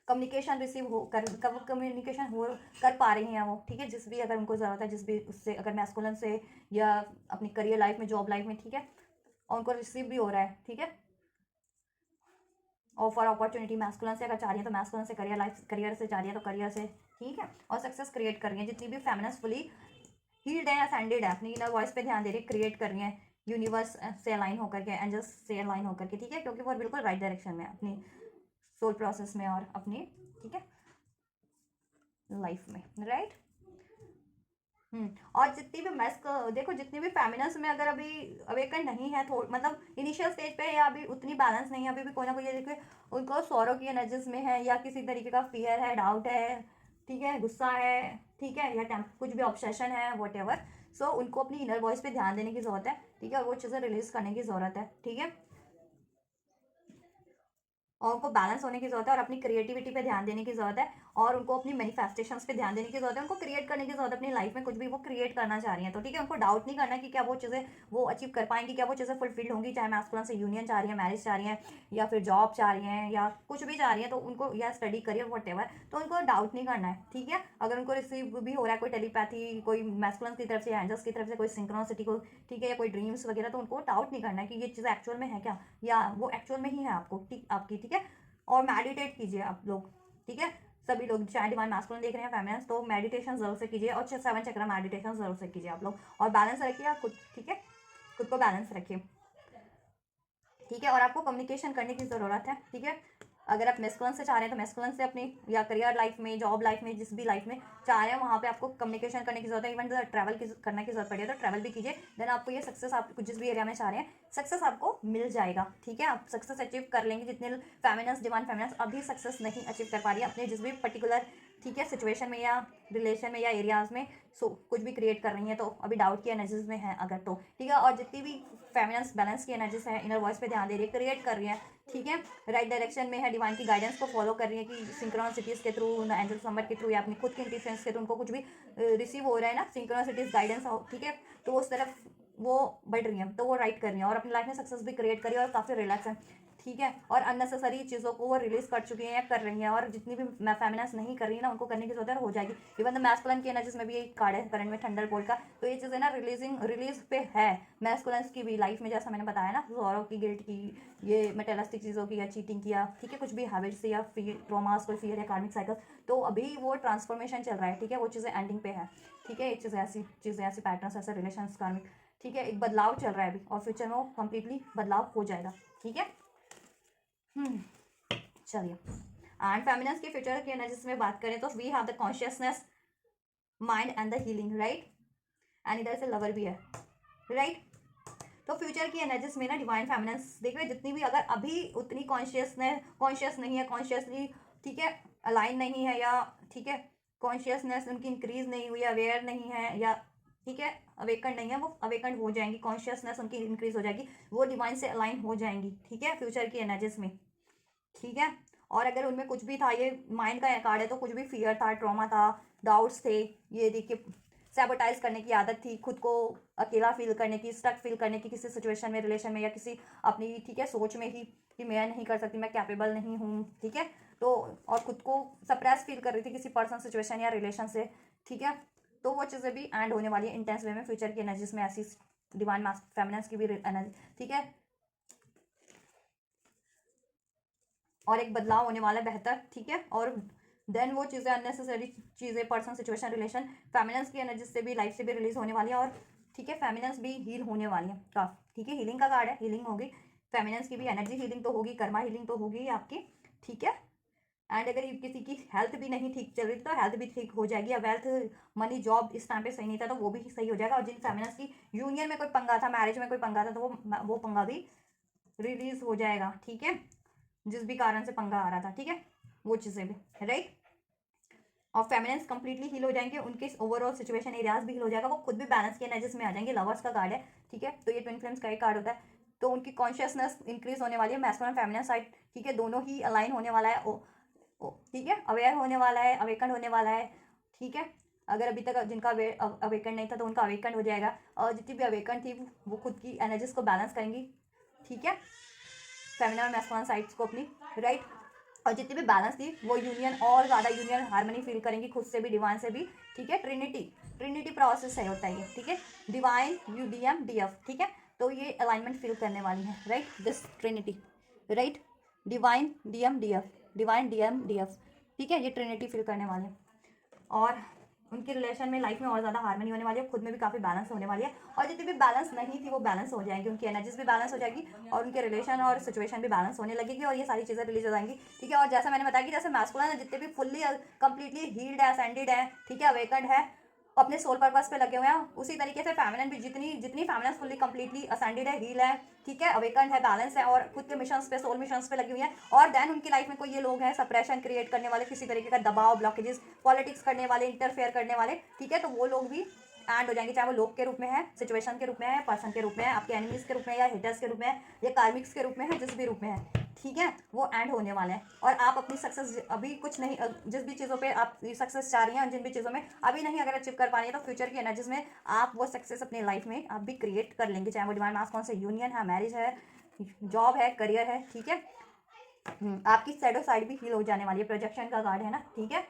कम्युनिकेशन रिसीव हो कर कम्युनिकेशन हो कर पा रही हैं वो, ठीक है, जिस भी अगर उनको ज़रूरत है, जिस भी उससे अगर मैस्कुलिन से या अपनी करियर लाइफ में, जॉब लाइफ में, ठीक है, और उनको रिसीव भी हो रहा है, ठीक है, ऑफर अपॉर्चुनिटी मैस्कुलिन से अगर चाह रही है तो मैस्कुलिन से, करियर से चाह रही है तो करियर से, ठीक है, और सक्सेस क्रिएट कर रही है, जितनी भी फेमिनिन्स फुली हील्ड है, असेंडेड है, अपनी इनर वॉइस पे ध्यान दे रही है, क्रिएट कर रही है, यूनिवर्स से अलाइन होकर के, एंजल्स से अलाइन होकर के, ठीक है, क्योंकि वो बिल्कुल राइट डायरेक्शन में अपनी सोल प्रोसेस में और अपनी, ठीक है, लाइफ में, राइट। और जितनी भी मैस्क देखो, जितनी भी फेमिनिन्स में अगर अभी अवेकन नहीं है, मतलब इनिशियल स्टेज पे है या अभी उतनी बैलेंस नहीं है, अभी भी कोई ना कोई, ये देखिए उनको सौरों की एनर्जीज में है, या किसी तरीके का फियर है, डाउट है, ठीक है, गुस्सा है, ठीक है, या कुछ भी ऑब्सेशन है, वट एवर, सो उनको अपनी इनर वॉइस पे ध्यान देने की जरूरत है, ठीक है, और वो चीज़ें रिलीज करने की जरूरत है, ठीक है, और उनको बैलेंस होने की जरूरत है, और अपनी क्रिएटिविटी पे ध्यान देने की जरूरत है, और उनको अपनी मैनिफेस्टेशंस पे ध्यान देने की जरूरत है, उनको क्रिएट करने की जरूरत है, अपनी लाइफ में कुछ भी वो क्रिएट करना चाह रही है तो, ठीक है, उनको डाउट नहीं करना कि क्या वो चीज़ें वो अचीव कर पाएंगी, क्या वो चीज़ें फुलफिल होंगी, चाहे मैस्कुलिन से यूनियन चाह रही है, मैरिज चाह रही है, या फिर जॉब चाह रही है, या कुछ भी चाह रही है, तो उनको, या स्टडी करियर वट एवर, तो उनको डाउट नहीं करना है, ठीक है, अगर उनको रिसीव भी हो रहा है कोई टेलीपैथी, कोई मैस्कुलिन की तरफ से, एंजल्स की तरफ से कोई सिंक्रोनिसिटी को, ठीक है, या कोई ड्रीम्स वगैरह, तो उनको डाउट नहीं करना है कि ये चीज़ एक्चुअल में है क्या, या वो एक्चुअल में ही है आपको, ठीक, आपकी, ठीक है, और मेडिटेट कीजिए आप लोग, ठीक है, सभी लोग चाहे डिवाइन मैस्कुलिन देख रहे हैं, फेमिनिन्स, तो मेडिटेशन जरूर से कीजिए, और 7 चक्र मेडिटेशन जरूर से कीजिए आप लोग, और बैलेंस रखिए आप खुद, ठीक है, खुद को बैलेंस रखिए, ठीक है, और आपको कम्युनिकेशन करने की ज़रूरत है, ठीक है, अगर आप मैस्कुलिन से चाह रहे हैं तो मैस्कुलिन से अपनी, या करियर लाइफ में, जॉब लाइफ में, जिस भी लाइफ में चाह रहे हैं वहाँ पे आपको कम्युनिकेशन करने की जरूरत है, इवन ट्रैवल की करने की जरूरत पड़ी है तो ट्रैवल भी कीजिए, देन आपको ये सक्सेस, आप जिस भी एरिया में चाह रहे हैं सक्सेस आपको मिल जाएगा, ठीक है, आप सक्सेस अचीव कर लेंगे, जितने फेमिनिन्स, डिवाइन फेमिनिन्स अभी सक्सेस नहीं अचीव कर पा रही है अपने जिस भी पर्टिकुलर, ठीक है, सिचुएशन में या रिलेशन में या एरियाज में, कुछ भी क्रिएट कर रही है तो अभी डाउट की एनर्जीज में है अगर तो, ठीक है, और जितनी भी फेमिनिन्स बैलेंस की एनर्जीज है, इनर वॉइस पे ध्यान दे रही है, क्रिएट कर रही है, ठीक है, राइट डायरेक्शन में है, डिवाइन की गाइडेंस को फॉलो कर रही है कि सिंक्रोनिसिटीज के थ्रू, एंजल नंबर के थ्रू, या अपनी खुद के इंट्यूशंस के थ्रू उनको कुछ भी रिसीव हो रहा है ना, सिंक्रोनिसिटीज गाइडेंस हो, ठीक है, तो उस तरफ वो बढ़ रही है, तो वो राइट कर रही है, और अपनी लाइफ में सक्सेस भी क्रिएट करी है, और काफ़ी रिलैक्स है, ठीक है, और अननेसेसरी चीज़ों को वो रिलीज कर चुकी हैं या कर रही हैं, और जितनी भी फेमिनिन्स नहीं कर रही है ना, उनको करने की जरूरत है, हो जाएगी, इवन द मैस्कुलिन की एनर्जीज में भी एक कार्ड है करंट में, थंडर बोल्ट का, तो ये चीज़ें ना रिलीज पे है मैस्कुलिन्स की भी लाइफ में, जैसा मैंने बताया ना, ज़ोरो की, गिल्ट की, ये मेटेरियलिस्टिक चीज़ों की, या चीटिंग किया, ठीक है, कुछ भी हैबिट्स से, या ट्रॉमास, कोई फियर या कार्मिक साइकिल, तो अभी वो ट्रांसफॉर्मेशन चल रहा है, ठीक है, वो चीज़ें एंडिंग पे है, ठीक है, एक चीज़ें ऐसी पैटर्न्स, ऐसे रिलेशन कार्मिक, ठीक है, एक बदलाव चल रहा है अभी और फ्यूचर में वो कम्प्लीटली बदलाव हो जाएगा। ठीक है, चलिए। एंड फेमिनिन्स के फ्यूचर की एनर्जीज में बात करें तो we have the consciousness, mind and the healing, right. And इधर से लवर भी है, राइट। तो फ्यूचर की एनर्जीज में ना डिवाइन फेमिनिन्स देख रहे जितनी भी, अगर अभी उतनी कॉन्शियस नहीं है, कॉन्शियसली, ठीक है, अलाइन नहीं है, या ठीक है कॉन्शियसनेस उनकी इंक्रीज नहीं हुई, अवेयर नहीं है, या ठीक है अवेकन नहीं है, वो अवेकन हो जाएंगी, कॉन्शियसनेस उनकी इंक्रीज हो जाएगी, वो डिवाइन से अलाइन हो जाएंगी। ठीक है, फ्यूचर की एनर्जीज में। ठीक है, और अगर उनमें कुछ भी था, ये माइंड का कार्ड है, तो कुछ भी फियर था, ट्रॉमा था, डाउट्स थे, ये देखिए सैबोटाइज करने की आदत थी, खुद को अकेला फील करने की, स्टक फील करने की किसी सिचुएशन में, रिलेशन में, या किसी अपनी ठीक है सोच में ही कि मैं नहीं कर सकती, मैं कैपेबल नहीं हूँ। ठीक है, तो और खुद को सप्रेस फील कर रही थी किसी पर्सन, सिचुएशन या रिलेशन से। ठीक है, तो वो चीज़ें भी एंड होने वाली है इंटेंस वे में फ्यूचर की एनर्जीज में, ऐसी डिवाइन फेमिनिन्स की भी एनर्जी। ठीक है, और एक बदलाव होने वाला है बेहतर। ठीक है, और देन वो चीज़ें, अननेसेसरी चीज़ें, पर्सन, सिचुएशन, रिलेशन, फेमिनिन्स की एनर्जी से भी, लाइफ से भी रिलीज होने वाली है। और ठीक है, फेमिनिन्स भी हील होने वाली है काफ़ी। ठीक है, हीलिंग का कार्ड है, हीलिंग होगी फेमिनिन्स की भी, एनर्जी हीलिंग तो होगी, कर्मा हीलिंग तो होगी आपकी। ठीक है, एंड अगर किसी की हेल्थ भी नहीं ठीक चल रही तो हेल्थ भी ठीक हो जाएगी, या वेल्थ, मनी, जॉब इस टाइम पे सही नहीं था तो वो भी सही हो जाएगा। और जिन फेमिनिन्स की यूनियन में कोई पंगा था, मैरिज में कोई पंगा था, तो वो पंगा भी रिलीज हो जाएगा। ठीक है, जिस भी कारण से पंगा आ रहा था, ठीक है, वो चीज़ें भी, राइट। और फेमिनिन्स कंप्लीटली हील हो जाएंगे, उनके ओवरऑल सिचुएशन एरियाज भी हील हो जाएगा, वो खुद भी बैलेंस के एनर्जीज में आ जाएंगे। लवर्स का कार्ड है, ठीक है, तो ये ट्विन फ्लेम्स का एक कार्ड होता है, तो उनकी कॉन्शियसनेस इंक्रीज होने वाली है, मैस्कुलिन फेमिनिन साइड। ठीक है, दोनों ही अलाइन होने वाला है, ठीक है, अवेयर होने वाला है, अवेकन होने वाला है। ठीक है, अगर अभी तक जिनका अवेकन नहीं था तो उनका अवेकन हो जाएगा, और जितनी भी अवेकन थी वो खुद की एनर्जीज को बैलेंस करेंगी। ठीक है, फेमिनिन और मैस्कुलिन साइड्स को अपनी, राइट। और जितनी भी बैलेंस थी वो यूनियन, और ज़्यादा यूनियन, हार्मनी फील करेंगी खुद से भी, डिवाइन से भी। ठीक है, ट्रिनिटी प्रोसेस है होता है ये। ठीक है, डिवाइन, यूडीएम, डीएफ। ठीक है, तो ये अलाइनमेंट फील करने वाली है, right, this Trinity, right, divine, DM, DF, divine, DM, DF. ठीक है, ये ट्रिनिटी फील करने वाले हैं, और उनके रिलेशन में, लाइफ में और ज़्यादा हार्मनी होने वाली है, खुद में भी काफ़ी बैलेंस होने वाली है, और जितनी भी बैलेंस नहीं थी वो बैलेंस हो जाएंगी, उनकी एनर्जीज भी बैलेंस हो जाएगी, और उनके रिलेशन और सिचुएशन भी बैलेंस होने लगेगी, और ये सारी चीज़ें रिलीज हो जाएंगी। ठीक है, और जैसा मैंने बताया कि जैसे मैस्कुलिन है, जितने भी फुल्ली कंप्लीटली हील्ड है, असेंडेड है, ठीक है, अवेकन्ड है, अपने सोल पर्पस पे लगे हुए हैं, उसी तरीके से फेमिनिन भी, जितनी फेमिनिन फुल्ली कंप्लीटली असेंडेड है, हील है, ठीक है, अवेकन्ड है, बैलेंस है, और खुद के मिशंस पे, सोल मिशंस पे लगी हुई है। और देन उनकी लाइफ में कोई ये लोग हैं सप्रेशन क्रिएट करने वाले, किसी तरीके का दबाव, ब्लॉकेजेस, पॉलिटिक्स करने वाले, इंटरफेयर करने वाले, ठीक है, तो वो लोग भी एंड हो जाएंगे, चाहे वो लोग के रूप में है, सिचुएशन के रूप में है, पर्सन के रूप में है, आपके एनिमीज के रूप में, या हेटर्स के रूप में है, या कार्मिक्स के रूप में है, जिस भी रूप में है। ठीक है, वो एंड होने वाले हैं, और आप अपनी सक्सेस अभी कुछ नहीं, जिस भी चीज़ों पे आप सक्सेस चाह रही हैं, जिन भी चीज़ों में अभी नहीं अगर अचीव कर पा रही है, तो फ्यूचर की एनर्जीज में आप वो सक्सेस अपनी लाइफ में आप भी क्रिएट कर लेंगे, चाहे वो डिवाइन मास्कुलिन से यूनियन है, मैरिज है, जॉब है, करियर है। ठीक है, आपकी शैडो साइड भी हील हो जाने वाली है, प्रोजेक्शन का कार्ड है ना। ठीक है,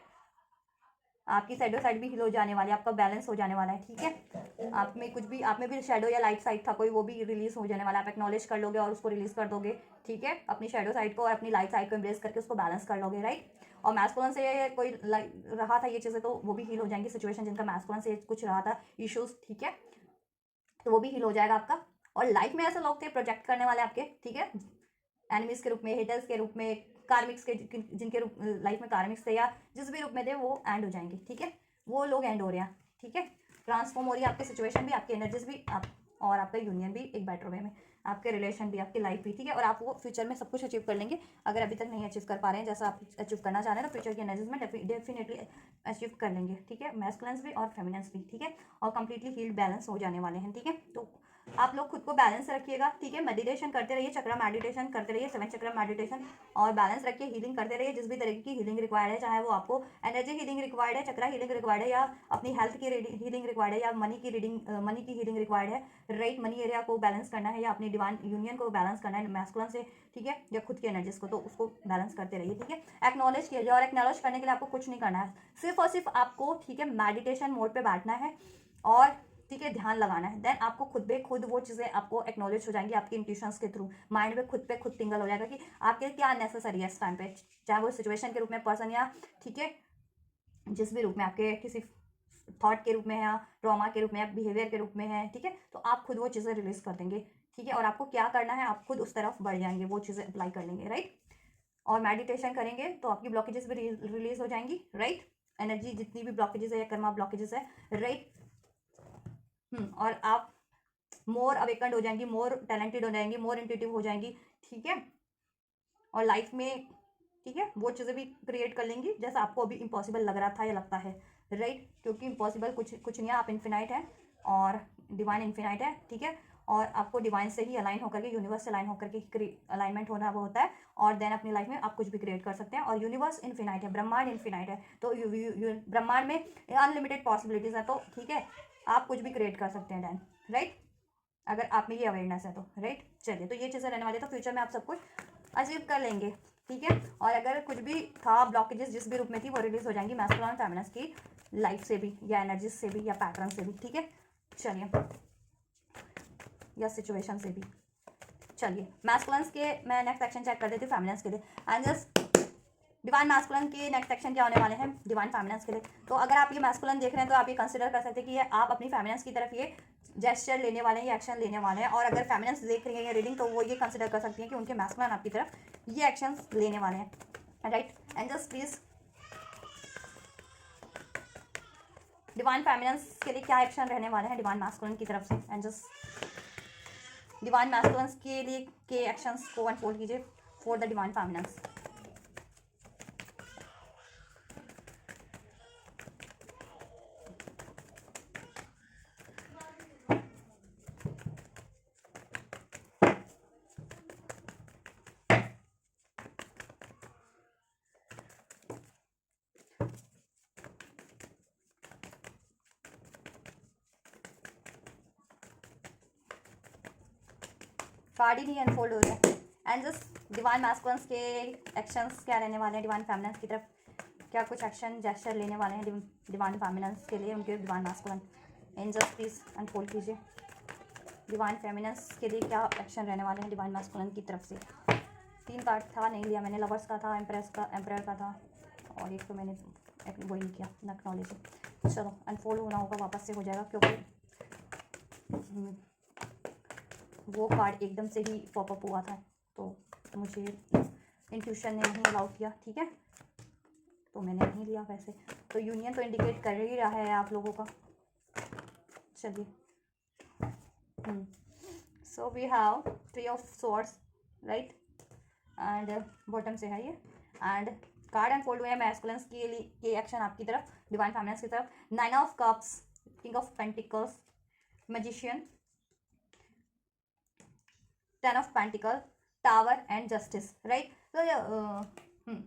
आपकी शैडो साइड भी हील हो जाने वाली है, आपका बैलेंस हो जाने वाला है। ठीक है, आप में कुछ भी, आप में भी शैडो या लाइट साइड था कोई, वो भी रिलीज हो जाने वाला है, आप एक्नॉलेज कर लोगे और उसको रिलीज कर दोगे। ठीक है, अपनी शैडो साइड को और अपनी लाइट साइड को एम्ब्रेस करके उसको बैलेंस कर लोगे, राइट। और मैस्कुलिन से कोई रहा था ये चीज़ें, तो वो भी हील हो जाएंगी, सिचुएशन जिनका मैस्कुलिन से कुछ रहा था इश्यूज, ठीक है, तो वो भी हील हो जाएगा आपका। और लाइफ में ऐसे लोग थे प्रोजेक्ट करने वाले आपके, ठीक है, एनिमीज के रूप में, हेटर्स के रूप में, कार्मिक्स के, जिनके रूप लाइफ में कार्मिक्स थे, या जिस भी रूप में थे, वो एंड हो जाएंगे। ठीक है, वो लोग एंड हो रहे हैं। ठीक है, ट्रांसफॉर्म हो रही है आपकी सिचुएशन भी, आपकी एनर्जीज भी, आप और आपका यूनियन भी एक बेटर वे में, आपके रिलेशन भी, आपकी लाइफ भी। ठीक है, और आप वो फ्यूचर में सब कुछ अचीव कर लेंगे। अगर अभी तक नहीं अचीव कर पा रहे हैं जैसा आप अचीव करना चाह रहे हैं, तो फ्यूचर की एनर्जीज में डेफिनेटली अचीव कर लेंगे। ठीक है, मैस्कुलिन्स भी और फेमिनिन्स भी। ठीक है, और कंप्लीटली हील्ड बैलेंस हो जाने वाले हैं। ठीक है, तो आप लोग खुद को बैलेंस रखिएगा। ठीक है, मेडिटेशन करते रहिए, चक्रा मेडिटेशन करते रहिए, 7 चक्रा मेडिटेशन, और बैलेंस रखिए, हीलिंग करते रहिए, जिस भी तरीके की हीलिंग रिक्वायर्ड है, चाहे वो आपको एनर्जी हीलिंग रिक्वायर्ड है, चक्रा हीलिंग रिक्वायर्ड है, या अपनी हेल्थ की हीलिंग रिक्वायर्ड है, या मनी की हीलिंग रिक्वायर्ड है, राइट, मनी एरिया को बैलेंस करना है, या अपनी डिवाइन यूनियन को बैलेंस करना है मैस्कुलिन से, ठीक है, या खुद की एनर्जीज को, तो उसको बैलेंस करते रहिए। ठीक है, एक्नॉलेज कीजिए, और एक्नॉलेज करने के लिए आपको कुछ नहीं करना है, सिर्फ और सिर्फ आपको, ठीक है, मेडिटेशन मोड पे बैठना है, और ठीक है, ध्यान लगाना है। देन आपको खुद पे खुद वो चीज़ें आपको एक्नॉलेज हो जाएंगी, आपकी इंट्यूशंस के थ्रू, माइंड में खुद पे खुद टिंगल हो जाएगा कि आपके क्या नेसेसरी है इस टाइम पे, चाहे वो सिचुएशन के रूप में, पर्सन, या ठीक है जिस भी रूप में आपके किसी थॉट के रूप में है या ट्रॉमा के रूप में या बिहेवियर के रूप में है, ठीक है, तो आप खुद वो चीज़ें रिलीज कर देंगे, ठीक है, और आपको क्या करना है, आप खुद उस तरफ बढ़ जाएंगे, वो चीज़ें अप्लाई कर लेंगे, राइट। और मेडिटेशन करेंगे तो आपकी ब्लॉकेजेस भी रिलीज हो जाएंगी, राइट, एनर्जी जितनी भी ब्लॉकेजेस है या कर्मा ब्लॉकेजेस है, राइट। और आप मोर अवेकंड हो जाएंगी, मोर टैलेंटेड हो जाएंगी, मोर इंट्यूटिव हो जाएंगी, ठीक है, और लाइफ में, ठीक है, वो चीज़ें भी क्रिएट कर लेंगी जैसा आपको अभी इम्पॉसिबल लग रहा था या लगता है, राइट, क्योंकि इम्पॉसिबल कुछ नहीं है, आप इन्फिनाइट हैं और डिवाइन इन्फिनाइट है, ठीक है, और आपको डिवाइन से ही अलाइन होकर के, यूनिवर्स से अलाइन होकर के अलाइनमेंट होना वो होता है, और देन अपनी लाइफ में आप कुछ भी क्रिएट कर सकते हैं। और यूनिवर्स इन्फिनाइट है, ब्रह्मांड इन्फिनाइट है, तो ब्रह्मांड में अनलिमिटेड पॉसिबिलिटीज़ है, तो ठीक है, आप कुछ भी क्रिएट कर सकते हैं देन, राइट, अगर आप में ये अवेयरनेस है तो, राइट। चलिए, तो ये चीज़ें रहने वाली, तो फ्यूचर में आप सब कुछ अचीव कर लेंगे, ठीक है। और अगर कुछ भी था ब्लॉकेजेस जिस भी रूप में थी वो रिलीज हो जाएंगी मैस्कुलिन फेमिनिन की लाइफ से भी, या एनर्जीज से भी, या पैटर्न से भी, ठीक है। चलिए, या सिचुएशन से भी। चलिए, मैस्कुलिन के मैं नेक्स्ट सेक्शन चेक कर देती हूँ फेमिनिन के लिए, एंड जस्ट डिवाइन मैस्कुलिन के नेक्स्ट सेक्शन क्या होने वाले हैं डिवाइन फेमिनिन के लिए। तो अगर आप ये मैस्कुलिन देख रहे हैं तो आप ये कंसिडर कर सकते हैं कि ये आप अपनी फेमिनिन की तरफ ये जेस्चर लेने वाले हैं, ये एक्शन लेने वाले हैं। और अगर फेमिनिन देख रही है ये रीडिंग, तो वो ये कंसिडर कर सकती हैं कि उनके मैस्कुलिन आपकी तरफ ये एक्शन लेने वाले हैं, right. And just please divine feminine के लिए क्या एक्शन रहने वाले हैं डिवाइन मैस्कुलिन की तरफ से, एंड जस्ट डिवाइन मैस्कुलिन के लिए के एक्शंस को अनफोल्ड कीजिए for the divine feminine. Card ही नहीं अनफोल्ड हो रहा है। एंड जस्ट डिवाइन मैस्कुलिन के एक्शंस क्या रहने वाले हैं डिवाइन फेमिनिन की तरफ, क्या कुछ एक्शन जेस्चर लेने वाले हैं डिवाइन फेमिनिन के लिए उनके divine masculine. And just please unfold कीजिए डिवाइन फेमिनिन के लिए क्या एक्शन रहने वाले हैं डिवाइन मैस्कुलिन की तरफ से। 3 कार्ड था, नहीं लिया मैंने, लवर्स का था, एम्प्रेयर का था, और एक तो मैंने वही नहीं किया, एक्नॉलेज। चलो, अनफोल्ड होना होगा, वापस से हो जाएगा, क्योंकि वो कार्ड एकदम से ही पॉपअप हुआ था, तो मुझे इंट्यूशन ने नहीं अलाउ किया, ठीक है, तो मैंने नहीं लिया। वैसे तो यूनियन तो इंडिकेट कर ही रहा है आप लोगों का। चलिए, so we have 3 of swords, right, and bottom से है ये, एंड कार्ड अनफोल्ड हुए हैं मैस्कुलिन के लिए ये एक्शन आपकी तरफ डिवाइन फेमिनिन की तरफ। 9 of cups, king of pentacles, magician, 10 of pentacle, tower and justice, right. तो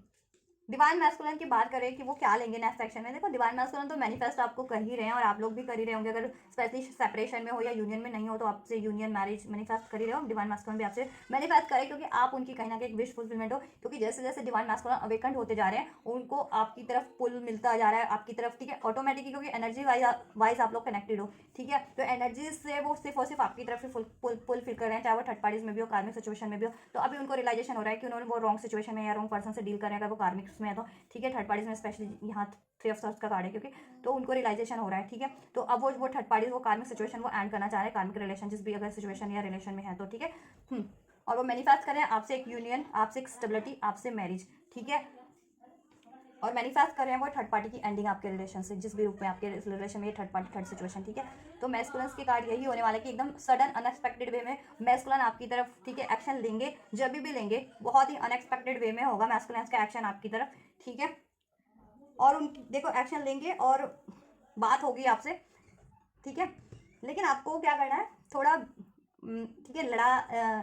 डिवाइन मैस्कुलिन की बात करें कि वो क्या लेंगे नेक्स्ट सेक्शन में। देखो, डिवाइन मैस्कुलिन तो मैनिफेस्ट आपको कर ही रहे हैं, और आप लोग भी कर ही रहे होंगे, अगर स्पेशली सेपरेशन में हो या यूनियन में नहीं हो तो आपसे यूनियन मैरिज मैनिफेस्ट कर ही रहे हो। डिवाइन मैस्कुलिन भी आपसे मैनिफेस्ट करे, क्योंकि आप उनकी कहीं ना कहीं विश फुलफिलमेंट हो, क्योंकि जैसे जैसे डिवाइन मैस्कुलिन अवेकंड होते जा रहे हैं उनको आपकी तरफ पुल मिलता जा रहा है, आपकी तरफ, ठीक है, ऑटोमेटिकली, क्योंकि एनर्जी वाइज आप लोग कनेक्टेड हो, ठीक है। तो एनर्जी से वो सिर्फ और सिर्फ आपकी तरफ से पुल फील कर रहे हैं, चाहे वो थर्ड पार्टीज में भी हो, कार्मिक सिचुएशन में भी हो। तो अभी उनको रियलाइजेशन हो रहा है कि उन्होंने वो रॉन्ग सिचुएशन में या रॉन्ग पर्सन से डील कर रहे हैं, अगर वो कार्मिक्स में है तो, ठीक है, थर्ड पार्टीज में स्पेशली यहाँ 3 ऑफ सॉर्ड्स का कार्ड है, क्योंकि तो उनको रियलाइजेशन हो रहा है, ठीक है। तो अब वो थर्ड पार्टीज वो कार्मिक सिचुएशन वो एंड करना चाह रहे हैं, कार्मिक रिलेशन जिस भी अगर सिचुएशन या रिलेशन में है तो, ठीक है। और वो मैनिफेस्ट कर रहे हैं आपसे एक यूनियन, आपसे एक स्टेबिलिटी, आपसे मैरिज, ठीक है, और मैनिफेस्ट कर रहे हैं वो थर्ड पार्टी की एंडिंग आपके रिलेशन से, जिस भी रूप में आपके रिलेशन में ये थर्ड पार्टी थर्ड सिचुएशन, ठीक है। तो मैस्कुलिन के कार्ड यही होने वाला है कि एकदम सडन अनएक्सपेक्टेड वे में मैस्कुलिन आपकी तरफ, ठीक है, एक्शन लेंगे, जब भी लेंगे बहुत ही अनएक्सपेक्टेड वे में होगा मैस्कुलिन का एक्शन आपकी तरफ, ठीक है। और उन देखो एक्शन लेंगे और बात होगी आपसे, ठीक है, लेकिन आपको क्या करना है, थोड़ा ठीक है,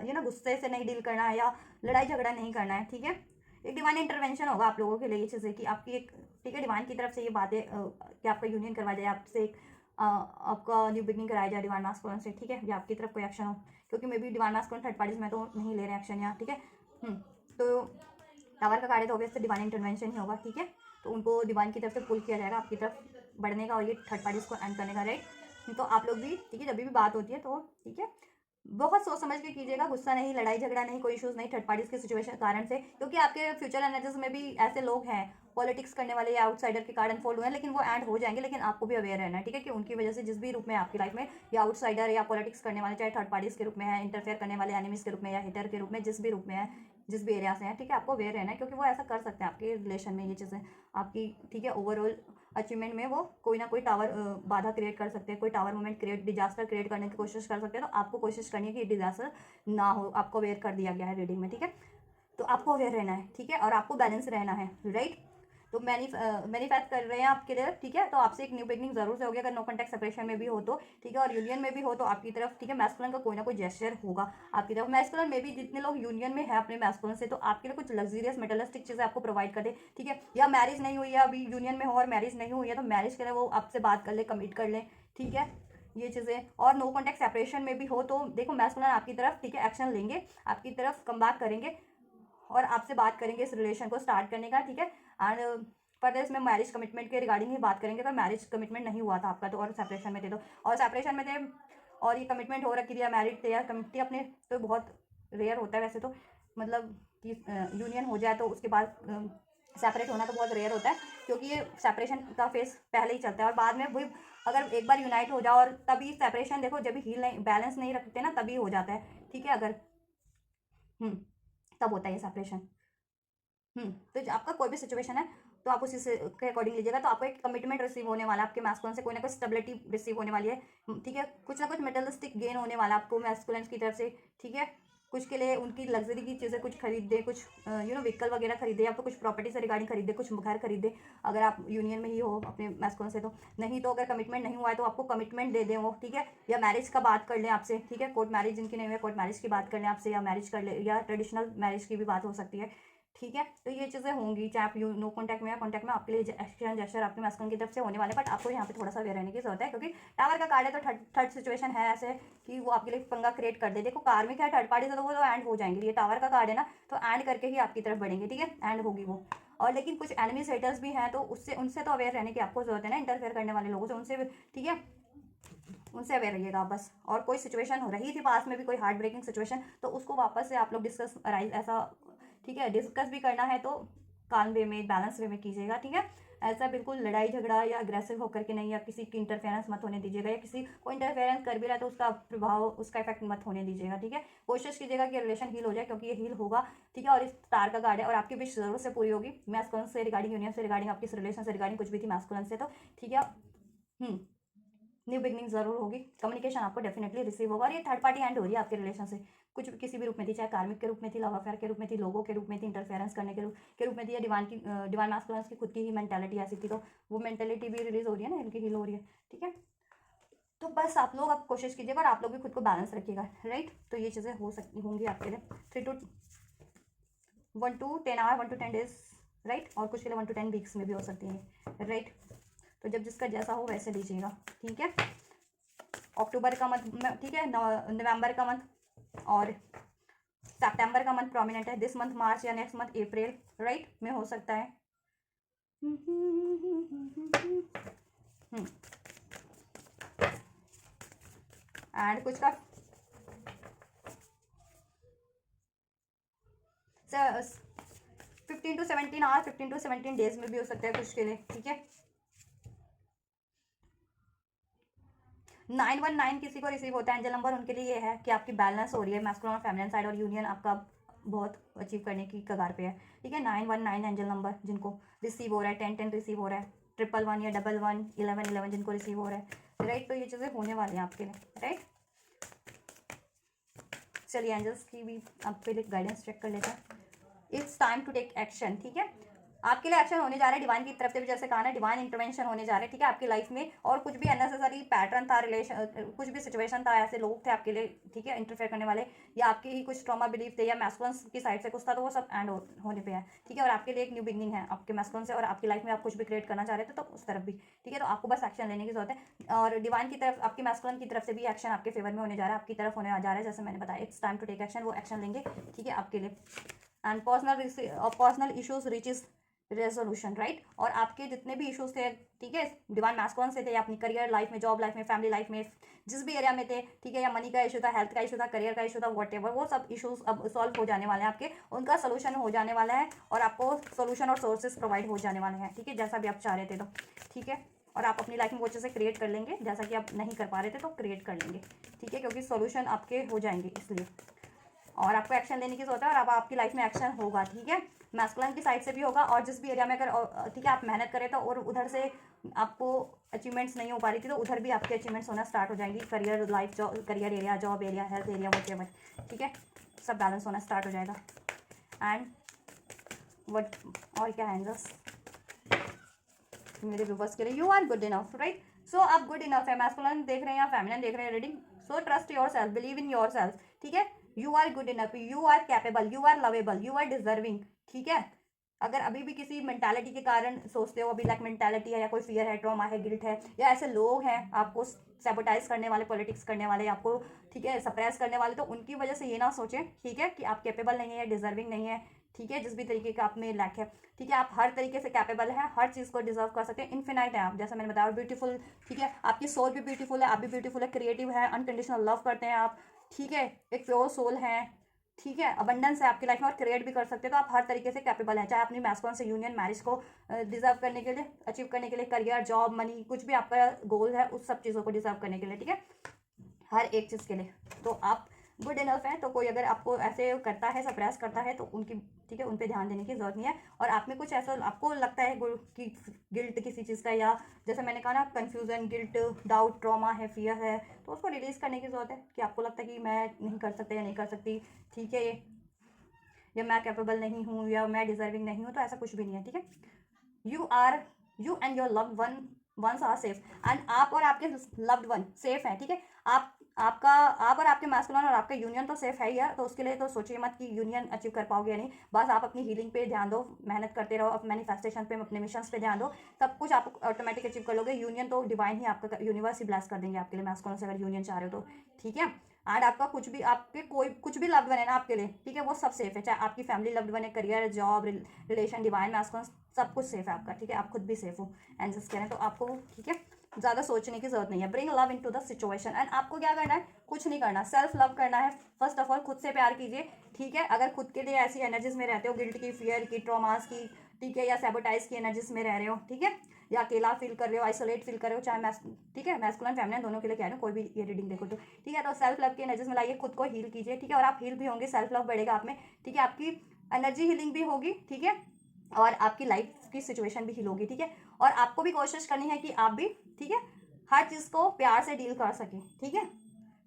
ये ना गुस्से से नहीं डील करना है या लड़ाई झगड़ा नहीं करना है, ठीक है। एक डिवाइन इंटरवेंशन होगा आप लोगों के लिए ये चीज़ें कि आपकी एक, ठीक है, डिवाइन की तरफ से ये बातें कि आपका यूनियन करवाया जाए, आपसे एक आपका न्यू बिगनिंग कराया जाए डिवाइन मैस्कुलिन से, ठीक है, या आपकी तरफ कोई एक्शन हो, क्योंकि may be divine masculine third parties में तो नहीं ले रहे एक्शन यहाँ, ठीक है। तो टावर का कार्य तो ऑब्वियसली डिवाइन इंटरवेंशन ही होगा, ठीक है। तो उनको डिवाइन की तरफ से पुल किया जाएगा आपकी तरफ बढ़ने का और ये थर्ड पार्टीज को एंड करने का, राइट। तो आप लोग भी, ठीक है, जब भी बात होती है तो, ठीक है, बहुत सोच समझ के कीजिएगा, गुस्सा नहीं, लड़ाई झगड़ा नहीं, कोई इश्यूज नहीं थर्ड पार्टीज के सिचुएशन कारण से, क्योंकि आपके फ्यूचर एनर्जीज में भी ऐसे लोग हैं पॉलिटिक्स करने वाले या आउटसाइडर के कारण फोल्ड हुए हैं, लेकिन वो एंड हो जाएंगे। लेकिन आपको भी अवेयर रहना है, ठीक है, कि उनकी वजह से जिस भी रूप में आपकी लाइफ में या आउटसाइडर या पॉलिटिक्स करने वाले, चाहे थर्ड पार्टीज के रूप में है, इंटरफेयर करने वाले एनिमीज के रूप में या हिटर के रूप में, जिस भी रूप में है, जिस भी एरिया से है, ठीक है, आपको अवेयर रहना है, क्योंकि वो ऐसा कर सकते हैं आपके रिलेशन में ये चीज़ें आपकी, ठीक है, ओवरऑल अचीवमेंट में वो कोई ना कोई टावर बाधा क्रिएट कर सकते हैं, कोई tower moment create, disaster create करने की कोशिश कर सकते हैं। तो आपको कोशिश करनी है कि डिजास्टर ना हो, आपको अवेयर कर दिया गया है रीडिंग में, ठीक है, तो आपको अवेयर रहना है, ठीक है, और आपको बैलेंस रहना है, राइट। तो मैनिफेस्ट कर रहे हैं आपके लिए, ठीक है, तो आपसे एक न्यू बिगनिंग जरूर से होगी, अगर नो कॉन्टैक्ट सेपरेशन में भी हो तो, ठीक है, और यूनियन में भी हो तो आपकी तरफ, ठीक है, मैस्कुलिन का कोई ना कोई जेस्चर होगा आपकी तरफ। मैस्कुलिन में भी जितने लोग यूनियन में है अपने मैस्कुलिन से, तो आपके लिए कुछ लग्जरियस मेटलिस्टिक चीज़ें आपको प्रोवाइड कर दे, ठीक है, या मैरिज नहीं हुई है अभी यूनियन में हो और मैरिज नहीं हुई है, तो मैरिज के लिए वो आपसे बात कर ले, कमिट कर ले, ठीक है, ये चीज़ें। और नो कॉन्टैक्ट सेपरेशन में भी हो तो देखो मैस्कुलिन आपकी तरफ, ठीक है, एक्शन लेंगे, आपकी तरफ कम बैक करेंगे और आपसे बात करेंगे इस रिलेशन को स्टार्ट करने का, ठीक है। एंड फर्दर इसमें मैरिज कमिटमेंट के रिगार्डिंग ही बात करेंगे, अगर मैरिज कमिटमेंट नहीं हुआ था आपका तो, और सेपरेशन में थे तो, और सेपरेशन में थे और ये कमिटमेंट हो रखी थी या मैरिड थे या कमिटी अपने, तो बहुत रेयर होता है वैसे तो, मतलब कि यूनियन हो जाए तो उसके बाद सेपरेट होना तो बहुत रेयर होता है, क्योंकि ये सेपरेशन का फेस पहले ही चलता है और बाद में वही अगर एक बार यूनाइट हो जाओ, और तभी सेपरेशन देखो जब हील नहीं बैलेंस नहीं रखते ना तभी हो जाता है, ठीक है, अगर तब होता है ये सेपरेशन। तो आपका कोई भी सिचुएशन है तो आप उसी से के अकॉर्डिंग लीजिएगा, तो आपको एक कमिटमेंट रिसीव होने वाला है आपके मैस्कुलिन से, कोई ना कोई स्टेबिलिटी रिसीव होने वाली है, ठीक है, कुछ ना कुछ मेटलिस्टिक गेन होने वाला है आपको मैस्कुलिन की तरफ से, ठीक है, कुछ के लिए उनकी लग्जरी की चीज़ें कुछ खरीदे, कुछ व्हीकल वगैरह खरीदे, या तो कुछ प्रॉपर्टी से रिगार्डिंग खरीदे, कुछ घर खरीदे, अगर आप यूनियन में ही हो अपने मैस्कुलिन से तो। नहीं तो अगर कमिटमेंट नहीं हुआ है तो आपको कमिटमेंट दे दें वो, ठीक है, या मैरिज का बात कर लें आपसे, ठीक है, कोर्ट मैरिज जिनकी नहीं हुई है कोर्ट मैरिज की बात कर लें आपसे, या मैरिज कर ले, या ट्रेडिशनल मैरिज की भी बात हो सकती है, ठीक है। तो ये चीज़ें होंगी चाहे आप नो कॉन्टैक्ट में या कॉन्टैक्ट में, आपके लिए एक्शन जेस्चर आपके मैस्कुलिन की तरफ से होने वाले, बट आपको यहाँ पे थोड़ा सा अवेयर रहने की जरूरत है, क्योंकि टावर का कार्ड है तो थर्ड सिचुएशन है ऐसे कि वो आपके लिए पंगा क्रिएट कर दे। देखो कार्मिक है, थर्ड पार्टी से, तो वो तो एंड हो जाएंगे, ये टावर का कार्ड है ना, तो एंड करके ही आपकी तरफ बढ़ेंगे, ठीक है, एंड होगी वो। और लेकिन कुछ एनिमी सेटर्स भी हैं तो उससे उनसे तो अवेयर रहने की आपको जरूरत है ना, इंटरफेयर करने वाले लोगों से, उनसे, ठीक है, उनसे अवेयर रहिएगा आप बस। और कोई सिचुएशन हो रही थी पास में भी कोई हार्ट ब्रेकिंग सिचुएशन, तो उसको वापस से आप लोग डिस्कस अराइज ऐसा, ठीक है, डिस्कस भी करना है तो काल्म वे में, बैलेंस वे में कीजिएगा, ठीक है, ऐसा बिल्कुल लड़ाई झगड़ा या अग्रेसिव होकर के नहीं, या किसी की इंटरफेरेंस मत होने दीजिएगा, या किसी को इंटरफेरेंस कर भी रहा है तो उसका प्रभाव, उसका इफेक्ट मत होने दीजिएगा, ठीक है, कोशिश कीजिएगा कि रिलेशन हील हो जाए, क्योंकि ये हील होगा, ठीक है, और इस तार का गार्ड है और आपकी विश जरूर से पूरी होगी मैस्कुलिन से रिगार्डिंग, यूनियन से रिगार्डिंग, आपकी इस रिलेशन से रिगार्डिंग कुछ भी थी मैस्कुलिन से तो, ठीक है। न्यू बिगनिंग जरूर होगी, कम्युनिकेशन आपको डेफिनेटली रिसीव होगा, और ये थर्ड पार्टी एंड हो रही है आपके रिलेशन से, कुछ भी किसी भी रूप में थी, चाहे कार्मिक के रूप में थी, लव अफेयर के रूप में थी, लोगों के रूप में थी, इंटरफेरेंस करने के रूप में थी, या डिवाइन मास्कुलिन की खुद की ही मेंटालिटी ऐसी थी, तो वो मेंटालिटी भी रिलीज हो रही है ना, इनकी हील हो रही है, ठीक है। तो बस आप लोग अब कोशिश कीजिएगा और आप लोग भी खुद को बैलेंस रखिएगा, राइट। तो ये चीज़ें हो सकती होंगी आपके लिए 1 to 10 hour, 1 to 10 days, right, और कुछ के लिए 1 to 10 वीक्स में भी हो सकती है, राइट। तो जब जिसका जैसा हो वैसे लीजिएगा, ठीक है। अक्टूबर का मंथ, ठीक है, नवंबर का मंथ और सितंबर का मंथ प्रोमिनेंट है, दिस मंथ मार्च या नेक्स्ट मंथ अप्रैल, राइट, में हो सकता है। एंड कुछ का 15 to 17 आवर, 15 to 17 डेज में भी हो सकता है कुछ के लिए, ठीक है। 919 किसी को रिसीव होता है एंजल नंबर, उनके लिए ये है कि आपकी बैलेंस हो रही है मैस्कुलिन और फेमिनिन साइड, और यूनियन आपका बहुत अचीव करने की कगार पे है, ठीक है। 919 एंजल नंबर जिनको रिसीव हो रहा है, 1010 रिसीव हो रहा है, 111 या 11 11 जिनको रिसीव हो रहा है, राइट। तो ये चीज़ें होने वाली हैं आपके लिए, राइट। चलिए एंजल्स की भी आपके लिए गाइडेंस चेक कर लेते हैं। It's time to take action, ठीक है, आपके लिए एक्शन होने जा रहा है डिवाइन की तरफ से भी, जैसे कहा ना डिवाइन इंटरवेंशन होने जा रहे हैं, ठीक है, आपकी लाइफ में। और कुछ भी अननेसेसरी पैटर्न था, रिलेशन, कुछ भी सिचुएशन था, ऐसे लोग थे आपके लिए, ठीक है, इंटरफेयर करने वाले, या आपके ही कुछ ट्रॉमा बिलीफ थे, या मैस्कुलिन की साइड से कुछ था, तो वो सब एंड होने पे है, ठीक है। और आपके लिए एक न्यू बिगनिंग है आपके मैस्कुलिन से, और आपकी लाइफ में आप कुछ भी क्रिएट करना चाह रहे थे तो उस तरफ भी, ठीक है। तो आपको बस एक्शन लेने की जरूरत है, और डिवाइन की तरफ, आपके मैस्कुलिन की तरफ से भी एक्शन आपके फेवर में होने जा रहा है, आपकी तरफ होने जा रहा है, जैसे मैंने बताया it's time to take action, वो एक्शन लेंगे, ठीक है, आपके लिए। And personal issues reaches resolution, right. और आपके जितने भी इश्यूज थे, ठीक है, डिवाइन मैस्कुलिन से थे, या अपनी करियर लाइफ में, जॉब लाइफ में, फैमिली लाइफ में, जिस भी एरिया में थे, ठीक है, या मनी का इशू था, हेल्थ का इशू था, करियर का इशू था, वॉट वो सब इशूज अब सॉल्व हो जाने वाले हैं आपके, उनका सोल्यूशन हो जाने वाला है, और आपको सोल्यूशन और सोर्सेज प्रोवाइड हो जाने वाले हैं, ठीक है, जैसा भी आप चाह रहे थे तो, ठीक है। और आप अपनी लाइफ में वो चीज़ें क्रिएट कर लेंगे, जैसा कि आप नहीं कर पा रहे थे तो क्रिएट कर लेंगे, ठीक है, क्योंकि सोल्यूशन आपके हो जाएंगे इसलिए। और आपको एक्शन लेने की जरूरत है, और अब आपकी लाइफ में एक्शन होगा, ठीक है, मैस्कुलिन की साइड से भी होगा, और जिस भी एरिया में अगर, ठीक है, आप मेहनत करें तो, और उधर से आपको अचीवमेंट्स नहीं हो पा रही थी तो उधर भी आपके अचीवमेंट्स होना स्टार्ट हो जाएंगी, career life, job, career area, job area, health area, whatever, ठीक है, सब बैलेंस होना स्टार्ट हो जाएगा। एंड वट और क्या है एंजल्स मेरे व्यूवर्स के लिए, you are good enough, right. So आप गुड इनफ है, मैस्कुलिन देख रहे हैं या फेमिनिन देख रहे हैं reading, so trust yourself, believe in yourself, ठीक है, you are good enough, you are capable, you are lovable, you are deserving, ठीक है। अगर अभी भी किसी मेंटालिटी के कारण सोचते हो, अभी लाइक मेंटालिटी है, या कोई फियर है, ट्रॉमा है, गिल्ट है, या ऐसे लोग हैं आपको सैबोटाइज करने वाले, पॉलिटिक्स करने वाले, आपको, ठीक है, सप्रेस करने वाले, तो उनकी वजह से ये ना सोचें, ठीक है, कि आप कैपेबल नहीं है, डिजर्विंग नहीं है, ठीक है, जिस भी तरीके का आप में लैक है, ठीक है, आप हर तरीके से कैपेबल है, हर चीज़ को डिजर्व कर सकते हैं, इन्फिनाइट है आप, जैसा मैंने बताया, ब्यूटीफुल, ठीक है, आपकी सोल भी ब्यूटीफुल है, आप भी ब्यूटीफुल है, क्रिएटिव है, अनकंडीशनल लव करते हैं आप, ठीक है, एक प्योर सोल है, ठीक है, अबंडेंस है आपकी लाइफ में, और क्रिएट भी कर सकते हैं, तो आप हर तरीके से कैपेबल हैं, चाहे अपनी मैस्कुलिन से यूनियन, मैरिज को डिजर्व करने के लिए, अचीव करने के लिए, करियर, जॉब, मनी, कुछ भी आपका गोल है, उस सब चीज़ों को डिजर्व करने के लिए, ठीक है, हर एक चीज़ के लिए, तो आप गुड इनफ है। तो कोई अगर आपको ऐसे करता है, सप्रेस करता है, तो उनकी, ठीक है, उन पे ध्यान देने की जरूरत नहीं है। और आप में कुछ ऐसा आपको लगता है कि गिल्ट किसी चीज़ का, या जैसे मैंने कहा ना, कन्फ्यूजन, गिल्ट, डाउट, ट्रॉमा है, फियर है, तो उसको रिलीज करने की जरूरत है, कि आपको लगता है कि मैं नहीं कर सकता या नहीं कर सकती, ठीक है, या मैं कैपेबल नहीं हूँ, या मैं डिजर्विंग नहीं हूँ, तो ऐसा कुछ भी नहीं है, ठीक है। You and your loved ones are safe, and आप और आपके लव्ड वन सेफ है, ठीक है। आप और आपके मैस्कुलिन और आपका यूनियन तो सेफ है ही है, तो उसके लिए तो सोचिए मत कि यूनियन अचीव कर पाओगे या नहीं, बस आप अपनी हीलिंग पे ध्यान दो, मेहनत करते रहो, अपने मैनिफेस्टेशन पे, अपने मिशंस पे ध्यान दो, सब कुछ आप ऑटोमेटिक अचीव कर लोगे। यूनियन तो डिवाइन ही, आपका यूनिवर्स ही ब्लेस कर देंगे आपके लिए, मैस्कुलिन से अगर यूनियन चाह रहे हो तो, ठीक है। एंड आपका कुछ भी, आपके कोई कुछ भी लव्ड वन है ना आपके लिए, ठीक है, वो सब सेफ है, चाहे आपकी फैमिली लव्ड वन है, career, job, relation, divine, masculine, सब कुछ सेफ है आपका, ठीक है, आप खुद भी सेफ हो, एंड जिस कह रहे हैं, तो आपको, ठीक है, ज़्यादा सोचने की जरूरत नहीं है। Bring love into the situation, and आपको क्या करना है, कुछ नहीं करना, सेल्फ लव करना है। फर्स्ट ऑफ ऑल खुद से प्यार कीजिए, ठीक है। अगर खुद के लिए ऐसी एनर्जीज में रहते हो, गिल्ट की, फियर की, ट्रॉमास की, ठीक है, या सैबोटाइज की एनर्जीज में रह रहे हो, ठीक है, या अकेला फील कर रहे हो, आइसोलेट फील कर रहे हो, चाहे ठीक है, मैस्कुलिन फेमिनिन दोनों के लिए कह रहे हो, कोई भी ये रीडिंग देखो तो, ठीक है, तो सेल्फ लव की एनर्जीज में लाइए, खुद को हील कीजिए, ठीक है, और आप हील भी होंगे, सेल्फ लव बढ़ेगा आप में, ठीक है, आपकी एनर्जी हीलिंग भी होगी, ठीक है, और आपकी लाइफ की सिचुएशन भी हील होगी, ठीक है। और आपको भी कोशिश करनी है कि आप भी, ठीक है, हर चीज़ को प्यार से डील कर सके, ठीक है,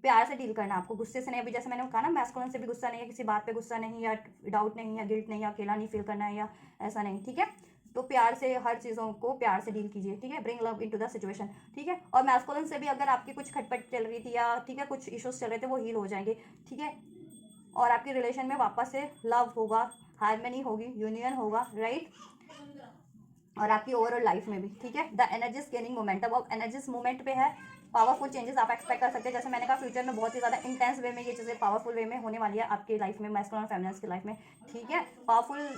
प्यार से डील करना, आपको गुस्से से नहीं, अभी जैसे मैंने कहा ना, मैस्कुलिन से भी गुस्सा नहीं है, किसी बात पे गुस्सा नहीं, या डाउट नहीं, या गिल्ट नहीं, या अकेला नहीं फील करना है, या ऐसा नहीं, ठीक है। तो प्यार से हर चीज़ों को प्यार से डील कीजिए, ठीक है, bring love into the situation, ठीक है। और मैस्कुलिन से भी अगर आपकी कुछ खटपट चल रही थी, या ठीक है, कुछ इश्यूज चल रहे थे, वो हील हो जाएंगे, ठीक है। और आपकी रिलेशन में वापस से लव होगा, हारमनी होगी, यूनियन होगा, राइट। और आपकी ओवरऑल लाइफ में भी, ठीक है, द एनर्जीज गेनिंग मोमेंटम, अब एनर्जीज मूवमेंट पे है, पावरफुल चेंजेस आप एक्सपेक्ट कर सकते हैं, जैसे मैंने कहा फ्यूचर में बहुत ही ज़्यादा इंटेंस वे में ये चीज़ें पावरफुल वे में होने वाली है आपकी लाइफ में, मैस्कुलिन और फेमिनिन की लाइफ में, ठीक है, पावरफुल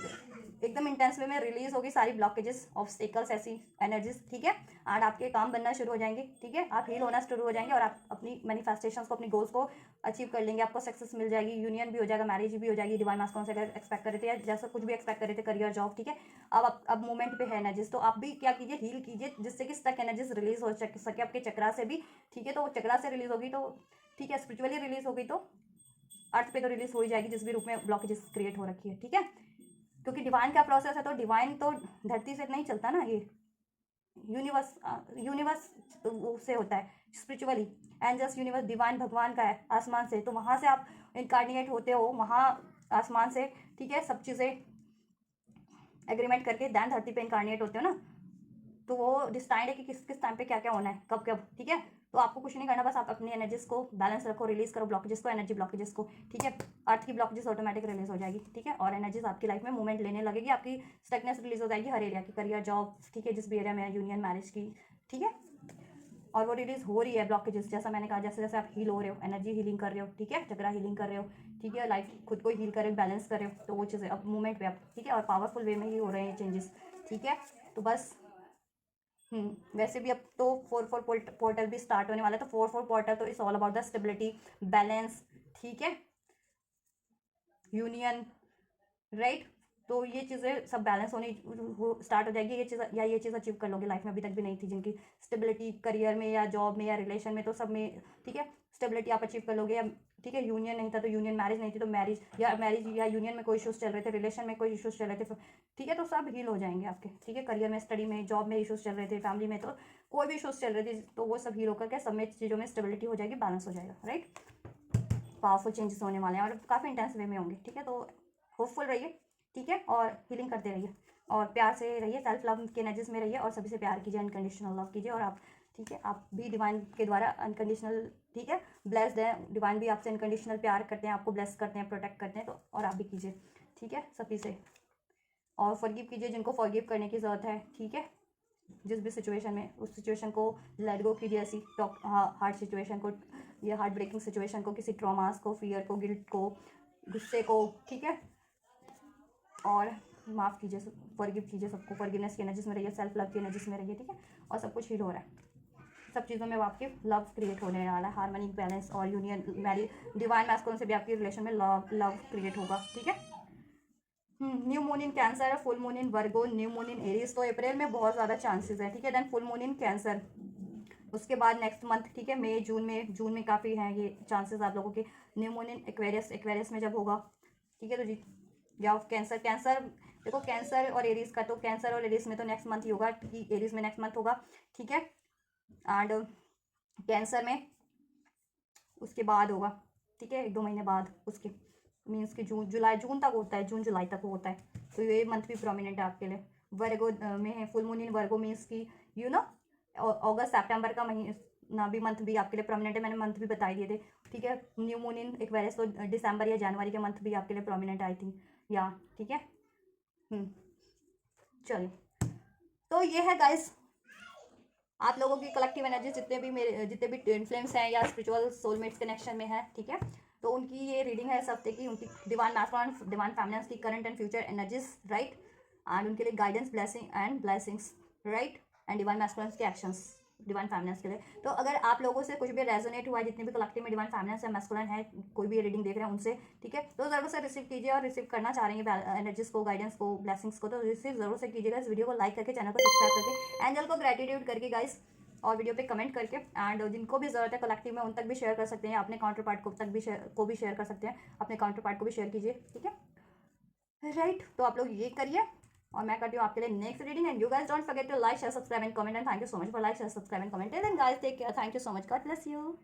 एकदम इंटेंस वे में रिलीज होगी सारी ब्लॉकेजेस, ऑब्स्टेकल्स, ऐसी एनर्जीज, ठीक है, एंड आपके काम बनना शुरू हो जाएंगे, ठीक है, आप हील होना शुरू हो जाएंगे, और आप अपनी मैनिफेस्टेशंस को, अपनी गोल्स को अचीव कर लेंगे, आपको सक्सेस मिल जाएगी, यूनियन भी हो जाएगा, मैरिज भी हो जाएगी, डिवाइन मैस्कुलिन से अगर एक्सपेक्ट कर रहे थे, या जैसा कुछ भी एक्सपेक्ट कर रहे थे, करियर, जॉब, ठीक है। अब मूवमेंट पे है एनर्जीज, तो आप भी क्या कीजिए, हील कीजिए, जिससे कि स्टक एनर्जीज रिलीज हो सके आपके चक्रा से भी, ठीक है, तो चक्रा से रिलीज होगी तो, ठीक है, स्पिरिचुअली रिलीज होगी तो अर्थ पे तो रिलीज हो ही जाएगी, जिस भी रूप में ब्लॉकेजेस क्रिएट हो रखी है, ठीक है। क्योंकि डिवाइन का प्रोसेस है, तो डिवाइन तो धरती से नहीं चलता ना, ये यूनिवर्स से होता है spiritually, and just universe divine भगवान का है, आसमान से, तो वहाँ से आप इनकार्डिनेट होते हो, वहाँ आसमान से, ठीक है, सब चीज़ें एग्रीमेंट करके दैन धरती पे इनकार्डिनेट होते हो ना, तो वो डिसाइड है कि किस किस टाइम पे क्या क्या होना है, कब कब, ठीक है। तो आपको कुछ नहीं करना, बस आप अपनी एनर्जीज को बैलेंस रखो, रिलीज करो ब्लॉकेजेस को, एनर्जी ब्लॉकेजेस को, ठीक है। अर्थ की ब्लॉकेजेस ऑटोमेटिक रिलीज हो जाएगी, ठीक है, और एनर्जीज आपकी लाइफ में मूवमेंट लेने लगेगी, आपकी स्टकनेस रिलीज हो जाएगी हर एरिया की, करियर, जॉब, ठीक है, जिस भी एरिया में यूनियन, मैरिज की, ठीक है। और वो रिलीज हो रही है ब्लॉकेजेस, जैसा मैंने कहा, जैसे जैसे आप हील हो रहे हो, एनर्जी हीलिंग कर रहे हो, ठीक है, चक्रा हीलिंग कर रहे हो, ठीक है, लाइफ खुद को हील कर रहे हो, बैलेंस कर रहे हो, तो वो चीज़ें अब मूवमेंट पे आप, ठीक है, और पावरफुल वे में ही हो रहे हैं चेंजेस, ठीक है। तो बस वैसे भी अब तो 4-4 पोर्टल भी स्टार्ट होने वाला है, तो 4-4 पोर्टल तो it's all about the stability, balance, ठीक है, यूनियन, राइट। तो ये चीज़ें सब बैलेंस होनी स्टार्ट हो जाएगी, ये चीज़ अचीव कर लोगे लाइफ में, अभी तक भी नहीं थी जिनकी स्टेबिलिटी करियर में या जॉब में या रिलेशन में, तो सब में, ठीक है, स्टेबिलिटी आप अचीव कर लोगे। या ठीक है, यूनियन नहीं था तो यूनियन, मैरिज नहीं थी तो मैरिज या यूनियन में कोई इशूज़ चल रहे थे, रिलेशन में कोई इशूज़ चल रहे थे, ठीक है, तो सब हील हो जाएंगे आपके, ठीक है, करियर में, स्टडी में, जॉब में इशूज़ चल रहे थे, फैमिली में तो कोई भी इशूज़ चल रहे थे, तो वो सब हील होकर के सब में चीज़ों में स्टेबिलिटी हो जाएगी, बैलेंस हो जाएगा, राइट। पावरफुल चेंजेस होने वाले हैं और काफ़ी इंटेंस वे में होंगे, ठीक है, तो होपफुल रहिए, ठीक है, और हीलिंग करते रहिए और प्यार से रहिए, सेल्फ लव के एनर्जीज में रहिए और सभी से प्यार कीजिए, अनकंडीशनल लव कीजिए। और आप, ठीक है, आप भी डिवाइन के द्वारा अनकंडीशनल, ठीक है, ब्लेस्ड है, डिवाइन भी आपसे अनकंडीशनल प्यार करते हैं, आपको ब्लेस करते हैं, प्रोटेक्ट करते हैं, तो और आप भी कीजिए, ठीक है, सभी से। और फॉरगिव कीजिए जिनको फॉरगिव करने की ज़रूरत है, ठीक है, जिस भी सिचुएशन में, उस सिचुएशन को लेट गो कीजिए, ऐसी हार्ड सिचुएशन को, या हार्ट ब्रेकिंग सिचुएशन को, किसी ट्रॉमास को, फियर को, गिल्ट को, गुस्से को, ठीक है, और माफ़ कीजिए, फॉरगिव कीजिए सबको, फॉरगिवनेस की एनर्जीज में रहिए, सेल्फ लव की एनर्जीज में रहिए, ठीक है, और सब कुछ हील हो रहा है, सब चीज़ों में आपके लव क्रिएट होने वाला है, हार्मनी, बैलेंस और यूनियन, डिवाइन मैस्कुलिन से भी आपकी रिलेशन में लव क्रिएट होगा, ठीक है। New moon in Cancer, full moon in Virgo, new moon in Aries, तो अप्रैल में बहुत ज़्यादा चांसेस है, ठीक है, then full moon in Cancer, उसके बाद नेक्स्ट मंथ, ठीक है, मई, जून में काफ़ी हैं ये चांसेस आप लोगों के। न्यू मून इन एक्वेरियस में जब होगा, ठीक है, तो जी, या कैंसर देखो, कैंसर और एरीज का, तो कैंसर और एरीज में तो नेक्स्ट मंथ ही होगा, एरीज में नेक्स्ट मंथ होगा, ठीक है, एंड कैंसर में उसके बाद होगा, ठीक है, 1-2 महीने बाद उसके, मीन्स कि जून तक होता है, जून जुलाई तक होता है, तो ये मंथ भी प्रोमिनेंट है आपके लिए। वर्गो में है full moon in Virgo, means की अगस्त सितंबर का महीना भी मंथ भी आपके लिए प्रोमिनेंट है, मैंने मंथ भी बता दिए थे, ठीक है। न्यू मून इन एक्वेरियस, तो दिसंबर या जनवरी के मंथ भी आपके लिए प्रोमिनेंट आई थिंक, या ठीक है। चलिए, तो ये है गाइस आप लोगों की कलेक्टिव एनर्जी, जितने भी इन्फ्लुएंस हैं या स्पिरिचुअल सोलमेट्स कनेक्शन में है, ठीक है, तो उनकी ये रीडिंग है इस हफ्ते की, उनकी डिवाइन मैस्कुलिन, डिवाइन फेमिनिन की current and future energies, right, and उनके लिए guidance, blessings, right, and divine masculine के एक्शंस डिवाइन फेमिनिन के लिए। तो अगर आप लोगों से कुछ भी रेजोनेट हुआ है, जितने भी कलेक्टिव में डिवाइन फेमिनिन या मैस्कुलिन है, कोई भी रीडिंग देख रहे हैं उनसे, ठीक है, तो जरूर से रिसीव कीजिए, और रिसीव करना चाह रहे हैं एनर्जीज को, गाइडेंस को, ब्लेसिंग्स को, तो रिसीव जरूर से कीजिएगा। इस वीडियो को लाइक करके, चैनल को सब्सक्राइब करके, एंजल को ग्रेटिट्यूड करके गाइस, और वीडियो पे कमेंट करके, एंड जिनको भी जरूरत है कलेक्टिव में उन तक भी शेयर कर सकते हैं, अपने काउंटर पार्ट को भी शेयर कर सकते हैं, अपने काउंटर पार्ट को भी शेयर कीजिए, ठीक है, राइट। तो आप लोग ये करिए, और मैं करती हूँ आपके लिए next reading, and you guys don't forget to like, share, subscribe and comment, and thank you so much for like, share, subscribe and comment, and guys take care, thank you so much, God bless you.